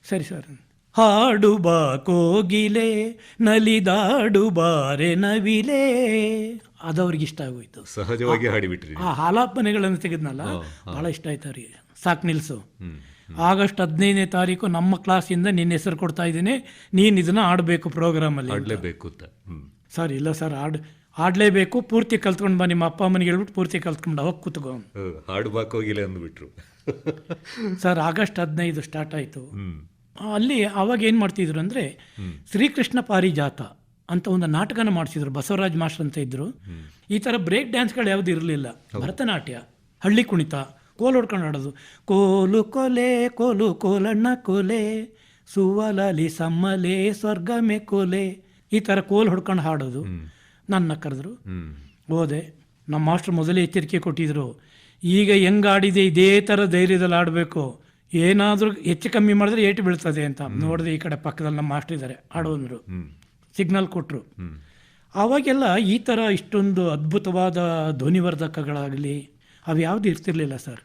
ಸರಿ ಸರ್. ಹಾಡು ಬಾ ಕೋಗಿಲೆ, ನಲಿದಾಡು ಬಾರೆ ನವಿಲೆ. ಅದವ್ರಿಗೆ ಇಷ್ಟ ಆಗೋಯ್ತು, ಸಹಜವಾಗಿ ಹಾಡಿಬಿಟ್ರಿ. ಆ ಹಾಲಾಪನೆಗಳನ್ನು ತೆಗೆದ್ನಲ್ಲ, ಭಾಳ ಇಷ್ಟ ಆಯ್ತು ಅವ್ರಿಗೆ. ಸಾಕು ನಿಲ್ಲಿಸು, ಆಗಸ್ಟ್ 15ನೇ ತಾರೀಕು ನಮ್ಮ ಕ್ಲಾಸಿಂದ ನಿನ್ನ ಹೆಸರು ಕೊಡ್ತಾ ಇದ್ದೀನಿ, ನೀನು ಇದನ್ನು ಆಡಬೇಕು ಪ್ರೋಗ್ರಾಮಲ್ಲಿ. ಆಡಲೇಬೇಕು ಅಂತ. ಸರ್, ಇಲ್ಲ ಸರ್, ಆಡಲೇಬೇಕು, ಪೂರ್ತಿ ಕಲ್ತ್ಕೊಂಡು ಬಾ, ನಿಮ್ಮ ಅಪ್ಪ ಅಮ್ಮನಿಗೆ ಹೇಳ್ಬಿಟ್ಟು ಪೂರ್ತಿ ಕಲ್ತ್ಕೊಂಡು ಅವಾಗ ಕೂತ್ಕೊ. ಹಾಡು ಬಾಕೋಗಿಲ್ಲ ಅಂದ್ಬಿಟ್ರು. ಸರ್, ಆಗಸ್ಟ್ 15 ಸ್ಟಾರ್ಟ್ ಆಯಿತು. ಅಲ್ಲಿ ಅವಾಗ ಏನು ಮಾಡ್ತಿದ್ರು ಅಂದರೆ, ಶ್ರೀಕೃಷ್ಣ ಪಾರಿಜಾತ ಅಂತ ಒಂದು ನಾಟಕನ ಮಾಡಿಸಿದ್ರು. ಬಸವರಾಜ್ ಮಾಸ್ಟರ್ ಅಂತ ಇದ್ದರು. ಈ ಥರ ಬ್ರೇಕ್ ಡ್ಯಾನ್ಸ್ಗಳು ಯಾವುದು ಇರಲಿಲ್ಲ. ಭರತನಾಟ್ಯ, ಹಳ್ಳಿ ಕುಣಿತ, ಕೋಲು ಹೊಡ್ಕೊಂಡು ಆಡೋದು. ಕೋಲು ಕೊಲೆ ಕೋಲು ಕೋಲಣ್ಣ ಕೋಲೆ, ಸುವಲಲಿ ಸಮ್ಮಲೆ ಸ್ವರ್ಗಮೆ ಕೋಲೆ, ಈ ಥರ ಕೋಲು ಹೊಡ್ಕೊಂಡು ಹಾಡೋದು. ನನ್ನ ಕರೆದ್ರು, ಹೋದೆ. ನಮ್ಮ ಮಾಸ್ಟರ್ ಮೊದಲೇ ಎಚ್ಚರಿಕೆ ಕೊಟ್ಟಿದ್ರು, ಈಗ ಹೆಂಗಾಡಿದೆ ಇದೇ ಥರ ಧೈರ್ಯದಲ್ಲಿ ಆಡಬೇಕು, ಏನಾದರೂ ಹೆಚ್ಚು ಕಮ್ಮಿ ಮಾಡಿದ್ರೆ ಏಟು ಬೀಳ್ತದೆ ಅಂತ. ನೋಡಿದೆ, ಈ ಕಡೆ ಪಕ್ಕದಲ್ಲಿ ನಮ್ಮ ಮಾಸ್ಟರ್ ಇದ್ದಾರೆ, ಆಡೋಂದ್ರು, ಸಿಗ್ನಲ್ ಕೊಟ್ಟರು. ಆವಾಗೆಲ್ಲ ಈ ಥರ ಇಷ್ಟೊಂದು ಅದ್ಭುತವಾದ ಧ್ವನಿವರ್ಧಕಗಳಾಗಲಿ ಅವು ಯಾವುದು ಇರ್ತಿರ್ಲಿಲ್ಲ ಸರ್.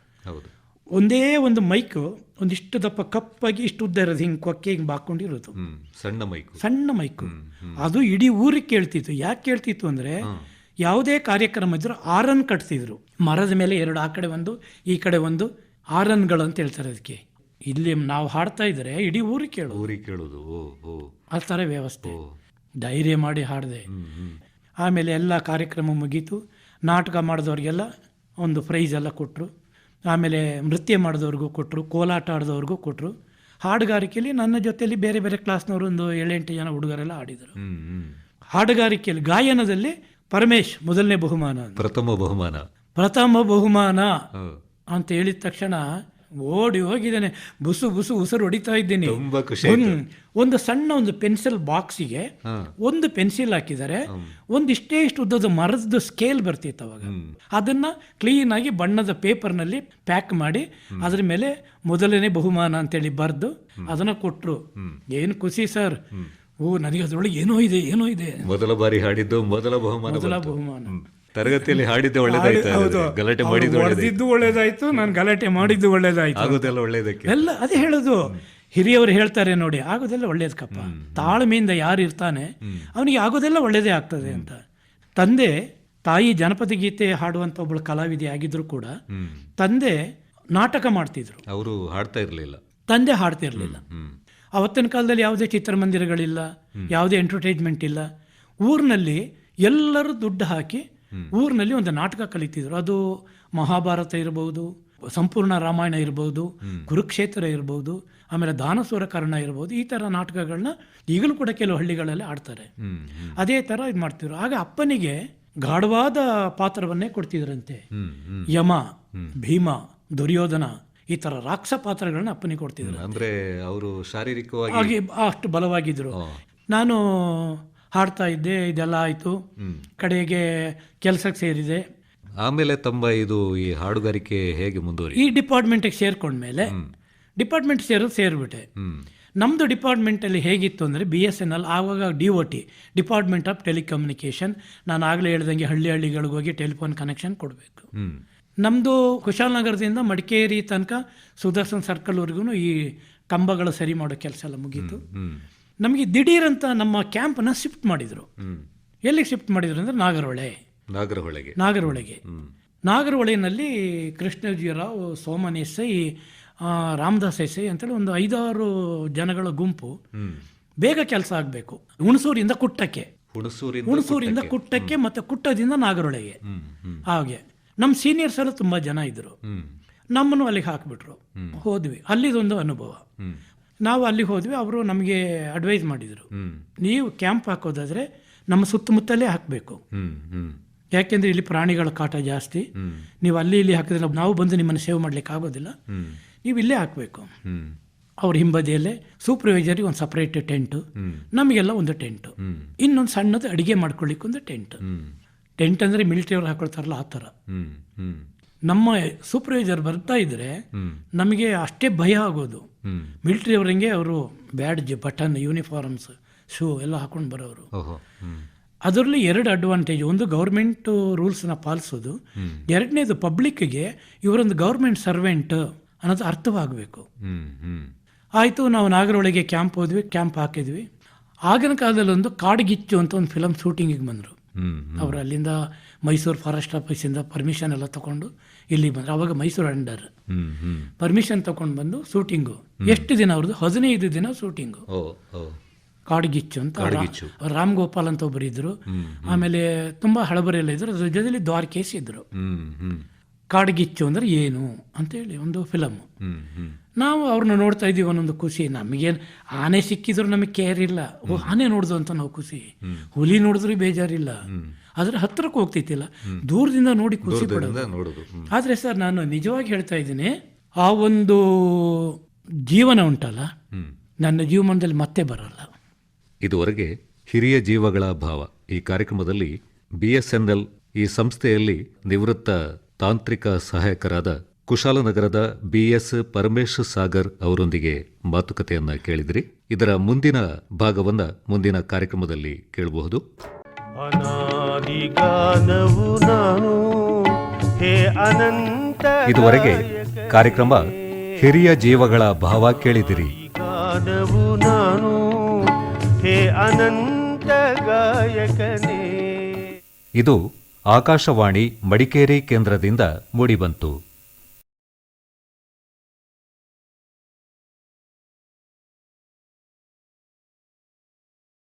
ಒಂದೇ ಒಂದು ಮೈಕು, ಒಂದಿಷ್ಟು ದಪ್ಪ ಕಪ್ಪಾಗಿ ಇಷ್ಟು ಉದ್ದ ಇರೋದು, ಹಿಂಗೆ ಕೊಕ್ಕೆ ಹಿಂಗೆ ಬಾಕೊಂಡಿರೋದು, ಸಣ್ಣ ಮೈಕು, ಸಣ್ಣ ಮೈಕು. ಅದು ಇಡೀ ಊರಿಗೆ ಕೇಳ್ತಿತ್ತು. ಯಾಕೆ ಕೇಳ್ತಿತ್ತು ಅಂದರೆ, ಯಾವುದೇ ಕಾರ್ಯಕ್ರಮ ಇದ್ದರೂ ಆರನ್ ಕಟ್ತಿದ್ರು ಮರದ ಮೇಲೆ, ಎರಡು ಆ ಕಡೆ ಒಂದು ಈ ಕಡೆ ಒಂದು, ಆರನ್ಗಳು ಅಂತ ಹೇಳ್ತಾರೆ ಅದಕ್ಕೆ. ಇಲ್ಲಿ ನಾವು ಹಾಡ್ತಾ ಇದ್ರೆ ಇಡೀ ಊರಿಗೆ ಕೇಳೋದು. ಆ ಥರ ವ್ಯವಸ್ಥೆ. ಧೈರ್ಯ ಮಾಡಿ ಹಾಡಿದೆ. ಆಮೇಲೆ ಎಲ್ಲ ಕಾರ್ಯಕ್ರಮ ಮುಗೀತು. ನಾಟಕ ಮಾಡಿದವ್ರಿಗೆಲ್ಲ ಒಂದು ಪ್ರೈಸ್ ಎಲ್ಲ ಕೊಟ್ಟರು. ಆಮೇಲೆ ನೃತ್ಯ ಮಾಡಿದವ್ರಿಗೂ ಕೊಟ್ಟರು, ಕೋಲಾಟ ಆಡಿದವ್ರಿಗೂ ಕೊಟ್ಟರು. ಹಾಡುಗಾರಿಕೆಯಲ್ಲಿ ನನ್ನ ಜೊತೆಯಲ್ಲಿ ಬೇರೆ ಬೇರೆ ಕ್ಲಾಸ್ನವರು ಒಂದು 7-8 ಜನ ಹುಡುಗರೆಲ್ಲ ಆಡಿದರು. ಹಾಡುಗಾರಿಕೆಯಲ್ಲಿ ಗಾಯನದಲ್ಲಿ ಪರಮೇಶ್ ಮೊದಲನೇ ಬಹುಮಾನ, ಪ್ರಥಮ ಬಹುಮಾನ ಅಂತ ಹೇಳಿದ ತಕ್ಷಣ ಓಡಿ ಹೋಗಿದ್ದೇನೆ. ಬುಸು ಬುಸು ಉಸಿರು ಹೊಡಿತಾ ಇದ್ದೀನಿ. ಒಂದು ಸಣ್ಣ ಒಂದು ಪೆನ್ಸಿಲ್ ಬಾಕ್ಸಿಗೆ ಒಂದು ಪೆನ್ಸಿಲ್ ಹಾಕಿದ್ದಾರೆ. ಒಂದಿಷ್ಟೇ ಇಷ್ಟು ಉದ್ದದ ಮರದ ಸ್ಕೇಲ್ ಬರ್ತಿತ್ತು ಅವಾಗ. ಅದನ್ನ ಕ್ಲೀನ್ ಆಗಿ ಬಣ್ಣದ ಪೇಪರ್ನಲ್ಲಿ ಪ್ಯಾಕ್ ಮಾಡಿ ಅದ್ರ ಮೇಲೆ ಮೊದಲನೇ ಬಹುಮಾನ ಅಂತೇಳಿ ಬರೆದು ಅದನ್ನ ಕೊಟ್ರು. ಏನು ಖುಷಿ ಸರ್. ನನಗೆ ಅದರೊಳಗೆ ಏನೋ ಇದೆ. ಮೊದಲ ಬಾರಿ ಹಾಡಿದ್ದು ಮೊದಲ ಬಹುಮಾನ. ತರಗತಿಯಲ್ಲಿ ಹಾಡಿದ್ದು ಒಳ್ಳೇದಾಯ್ತು, ಗಲಾಟೆ ಮಾಡಿದ್ದು ಒಳ್ಳೇದಾಯ್ತು, ನಾನು ಗಲಾಟೆ ಮಾಡಿದ್ದು ಒಳ್ಳೇದಾಯ್ತು. ಆಗೋದೆಲ್ಲ ಒಳ್ಳೇದಕ್ಕೆ ಎಲ್ಲ ಅದೇ ಹೇಳೋದು. ಹಿರಿಯವರು ಹೇಳ್ತಾರೆ ನೋಡಿ, ಆಗೋದೆಲ್ಲ ಒಳ್ಳೇದಕ್ಕಪ್ಪ. ತಾಳ್ಮೆಯಿಂದ ಯಾರು ಇರ್ತಾನೆ ಅವನಿಗೆ ಆಗೋದೆಲ್ಲ ಒಳ್ಳೇದೇ ಆಗ್ತದೆ ಅಂತ. ತಂದೆ ತಾಯಿ ಜನಪದ ಗೀತೆ ಹಾಡುವಂತ ಒಬ್ಬಳು ಕಲಾವಿದೆ ಆಗಿದ್ರು ಕೂಡ ತಂದೆ ನಾಟಕ ಮಾಡ್ತಿದ್ರು. ಅವರು ಹಾಡ್ತಾ ಇರಲಿಲ್ಲ. ತಂದೆ ಹಾಡ್ತಾ ಇರಲಿಲ್ಲ. ಅವತ್ತಿನ ಕಾಲದಲ್ಲಿ ಯಾವುದೇ ಚಿತ್ರಮಂದಿರಗಳಿಲ್ಲ, ಯಾವುದೇ ಎಂಟರ್ಟೈನ್ಮೆಂಟ್ ಇಲ್ಲ. ಊರಿನಲ್ಲಿ ಎಲ್ಲರೂ ದುಡ್ಡು ಹಾಕಿ ಊರಿನಲ್ಲಿ ಒಂದು ನಾಟಕ ಕಲಿತಿದ್ರು. ಅದು ಮಹಾಭಾರತ ಇರಬಹುದು, ಸಂಪೂರ್ಣ ರಾಮಾಯಣ ಇರಬಹುದು, ಕುರುಕ್ಷೇತ್ರ ಇರಬಹುದು, ಆಮೇಲೆ ದಾನಸೂರ ಕರ್ಣ ಇರಬಹುದು. ಈ ಥರ ನಾಟಕಗಳನ್ನ ಈಗಲೂ ಕೂಡ ಕೆಲವು ಹಳ್ಳಿಗಳಲ್ಲಿ ಆಡ್ತಾರೆ. ಅದೇ ಥರ ಇದು ಮಾಡ್ತಿದ್ರು. ಆಗ ಅಪ್ಪನಿಗೆ ಗಾಢವಾದ ಪಾತ್ರವನ್ನೇ ಕೊಡ್ತಿದ್ರಂತೆ. ಯಮ, ಭೀಮ, ದುರ್ಯೋಧನ ಈ ಥರ ರಾಕ್ಷಸ ಪಾತ್ರಗಳನ್ನ ಅಪ್ಪನಿಗೆ ಕೊಡ್ತಿದ್ರು. ಅಂದ್ರೆ ಅವರು ಶಾರೀರಿಕವಾಗಿ ಅಷ್ಟು ಬಲವಾಗಿದ್ರು. ನಾನು ಹಾಡ್ತಾ ಇದ್ದೆ. ಇದೆಲ್ಲ ಆಯಿತು. ಕಡೆಗೆ ಕೆಲಸಕ್ಕೆ ಸೇರಿದೆ. ಆಮೇಲೆ ತಮ್ಮ ಈ ಹಾಡುಗಾರಿಕೆ ಹೇಗೆ ಮುಂದುವರಿ? ಈ ಡಿಪಾರ್ಟ್ಮೆಂಟಿಗೆ ಸೇರ್ಕೊಂಡ್ಮೇಲೆ ಡಿಪಾರ್ಟ್ಮೆಂಟ್ ಸೇರಿಬಿಟ್ಟೆ. ನಮ್ಮದು ಡಿಪಾರ್ಟ್ಮೆಂಟಲ್ಲಿ ಹೇಗಿತ್ತು ಅಂದರೆ BSNL, ಆವಾಗ DOT, ಡಿಪಾರ್ಟ್ಮೆಂಟ್ ಆಫ್ ಟೆಲಿಕಮ್ಯುನಿಕೇಷನ್. ನಾನು ಆಗಲೇ ಹೇಳ್ದಂಗೆ ಹಳ್ಳಿಗಳಿಗೆ ಹೋಗಿ ಟೆಲಿಫೋನ್ ಕನೆಕ್ಷನ್ ಕೊಡಬೇಕು. ನಮ್ಮದು ಕುಶಾಲನಗರದಿಂದ ಮಡಿಕೇರಿ ತನಕ ಸುದರ್ಶನ್ ಸರ್ಕಲ್ವರೆಗೂ ಈ ಕಂಬಗಳು ಸರಿ ಮಾಡೋ ಕೆಲಸ ಎಲ್ಲ ಮುಗೀತು. ನಮಗೆ ದಿಢೀರಂತ ನಮ್ಮ ಕ್ಯಾಂಪನ್ನು ಶಿಫ್ಟ್ ಮಾಡಿದರು. ಎಲ್ಲಿಗೆ ಶಿಫ್ಟ್ ಮಾಡಿದ್ರು ಅಂದರೆ ನಾಗರಹೊಳೆಗೆ. ನಾಗರಹೊಳೆಯಲ್ಲಿ ಕೃಷ್ಣಜಿರಾವ್, ಸೋಮನ್ ಎಸ್ಐ, ರಾಮದಾಸ್ ಎಸ್ಐ ಅಂತೇಳಿ ಒಂದು 5-6 ಜನಗಳ ಗುಂಪು. ಬೇಗ ಕೆಲಸ ಆಗಬೇಕು. ಹುಣಸೂರಿಂದ ಕುಟ್ಟಕ್ಕೆ ಮತ್ತು ಕುಟ್ಟದಿಂದ ನಾಗರಹೊಳೆಗೆ. ಹಾಗೆ ನಮ್ಮ ಸೀನಿಯರ್ಸ್ ಎಲ್ಲ ತುಂಬ ಜನ ಇದ್ದರು. ನಮ್ಮನ್ನು ಅಲ್ಲಿಗೆ ಹಾಕಿಬಿಟ್ರು. ಹೋದ್ವಿ. ಅಲ್ಲಿದೊಂದು ಅನುಭವ. ನಾವು ಅಲ್ಲಿಗೆ ಹೋದ್ವಿ. ಅವರು ನಮಗೆ ಅಡ್ವೈಸ್ ಮಾಡಿದರು, ನೀವು ಕ್ಯಾಂಪ್ ಹಾಕೋದಾದರೆ ನಮ್ಮ ಸುತ್ತಮುತ್ತಲೇ ಹಾಕಬೇಕು. ಯಾಕೆಂದರೆ ಇಲ್ಲಿ ಪ್ರಾಣಿಗಳ ಕಾಟ ಜಾಸ್ತಿ. ನೀವು ಇಲ್ಲಿ ಹಾಕಿದ್ರೆ ನಾವು ಬಂದು ನಿಮ್ಮನ್ನು ಸೇವ್ ಮಾಡಲಿಕ್ಕೆ ಆಗೋದಿಲ್ಲ. ನೀವು ಇಲ್ಲೇ ಹಾಕಬೇಕು. ಅವ್ರ ಹಿಂಬದಿಯಲ್ಲೇ ಸೂಪರ್ವೈಸರಿಗೆ ಒಂದು ಸಪ್ರೇಟ್ ಟೆಂಟು, ನಮಗೆಲ್ಲ ಒಂದು ಟೆಂಟು, ಇನ್ನೊಂದು ಸಣ್ಣದು ಅಡುಗೆ ಮಾಡ್ಕೊಳ್ಳಿಕ್ಕೆ ಒಂದು ಟೆಂಟ್ ಅಂದರೆ ಮಿಲಿಟರಿಯವ್ರು ಹಾಕೊಳ್ತಾರಲ್ಲ ಆ ಥರ. ನಮ್ಮ ಸೂಪರ್ವೈಸರ್ ಬರ್ತಾ ಇದ್ರೆ ನಮಗೆ ಅಷ್ಟೇ ಭಯ ಆಗೋದು. ಮಿಲಿಟರಿ ಅವರಂಗೆ ಅವರು ಬ್ಯಾಡ್ಜ್, ಬಟನ್, ಯೂನಿಫಾರ್ಮ್ಸ್, ಶೂ ಎಲ್ಲ ಹಾಕೊಂಡು ಬರೋರು. ಅದರಲ್ಲಿ 2 ಅಡ್ವಾಂಟೇಜ್. ಒಂದು, ಗೌರ್ಮೆಂಟ್ ರೂಲ್ಸ್ನ ಪಾಲಿಸೋದು. ಎರಡನೇದು, ಪಬ್ಲಿಕ್ಗೆ ಇವರೊಂದು ಗೌರ್ಮೆಂಟ್ ಸರ್ವೆಂಟ್ ಅನ್ನೋದು ಅರ್ಥವಾಗಬೇಕು. ಆಯಿತು, ನಾವು ನಾಗರಹೊಳೆಗೆ ಕ್ಯಾಂಪ್ ಹೋದ್ವಿ, ಕ್ಯಾಂಪ್ ಹಾಕಿದ್ವಿ. ಆಗಿನ ಕಾಲದಲ್ಲಿ ಒಂದು ಕಾಡ್ಗಿಚ್ಚು ಅಂತ ಒಂದು ಫಿಲಮ್ ಶೂಟಿಂಗಿಗೆ ಬಂದರು. ಅವರು ಅಲ್ಲಿಂದ ಮೈಸೂರು ಫಾರೆಸ್ಟ್ ಆಫೀಸಿಂದ ಪರ್ಮಿಷನ್ ಎಲ್ಲ ತಗೊಂಡು ಇಲ್ಲಿ ಬಂದರು. ಅವಾಗ ಮೈಸೂರು ಅಂಡರ್ ಪರ್ಮಿಷನ್ ತಗೊಂಡು ಬಂದು ಶೂಟಿಂಗು. ಎಷ್ಟು ದಿನ ಅವ್ರದ್ದು? 15 ದಿನ ಶೂಟಿಂಗು. ಕಾಡ್ಗಿಚ್ಚು ಅಂತ. ರಾಮ್ ಗೋಪಾಲ್ ಅಂತ ಒಬ್ಬರು ಇದ್ರು. ಆಮೇಲೆ ತುಂಬಾ ಹಳಬರೆಲ್ಲ ಇದ್ರು. ಅದ್ರ ಜೊತೆಲಿ ದ್ವಾರಕೇಶ್ ಇದ್ರು. ಕಾಡ್ಗಿಚ್ಚು ಅಂದ್ರೆ ಏನು ಅಂತೇಳಿ ಒಂದು ಫಿಲಮ್. ನಾವು ಅವ್ರನ್ನ ನೋಡ್ತಾ ಇದ್ದೀವಿ, ಒಂದೊಂದು ಖುಷಿ. ನಮಗೇನು ಆನೆ ಸಿಕ್ಕಿದ್ರು ನಮಗೆ ಕೇರ್ ಇಲ್ಲ. ಆನೆ ನೋಡ್ದು ಅಂತ ನಾವು ಖುಷಿ. ಹುಲಿ ನೋಡಿದ್ರು ಬೇಜಾರಿಲ್ಲ. ಆದರೆ ಹತ್ತಿರಕ್ಕೆ ಹೋಗ್ತಿತ್ತಿಲ್ಲ, ದೂರದಿಂದ ನೋಡಿ ಖುಷಿ ಪಡೋದು. ಆದರೆ ಸರ್, ನಾನು ನಿಜವಾಗಿ ಹೇಳ್ತಾ ಇದ್ದೀನಿ, ಆ ಒಂದು ಜೀವನ ಉಂಟಲ್ಲ, ನನ್ನ ಜೀವನದಲ್ಲಿ ಮತ್ತೆ ಬರಲ್ಲ. ಇದುವರೆಗೆ ಹಿರಿಯ ಜೀವಗಳ ಭಾವ ಈ ಕಾರ್ಯಕ್ರಮದಲ್ಲಿ BSNL ಈ ಸಂಸ್ಥೆಯಲ್ಲಿ ನಿವೃತ್ತ ತಾಂತ್ರಿಕ ಸಹಾಯಕರಾದ ಕುಶಾಲನಗರದ BS ಪರಮೇಶ್ ಸಾಗರ್ ಅವರೊಂದಿಗೆ ಮಾತುಕತೆಯನ್ನ ಕೇಳಿದ್ರಿ. ಇದರ ಮುಂದಿನ ಭಾಗವನ್ನ ಮುಂದಿನ ಕಾರ್ಯಕ್ರಮದಲ್ಲಿ ಕೇಳಬಹುದು. ಇದುವರೆಗೆ ಕಾರ್ಯಕ್ರಮ ಹಿರಿಯ ಜೀವಗಳ ಭಾವ ಕೇಳಿದಿರಿ. ಗಾನವು ನಾನು ಹೇ ಅನಂತ ಗಾಯಕನೇ. ಇದು ಆಕಾಶವಾಣಿ ಮಡಿಕೇರಿ ಕೇಂದ್ರದಿಂದ ಮೂಡಿಬಂತು.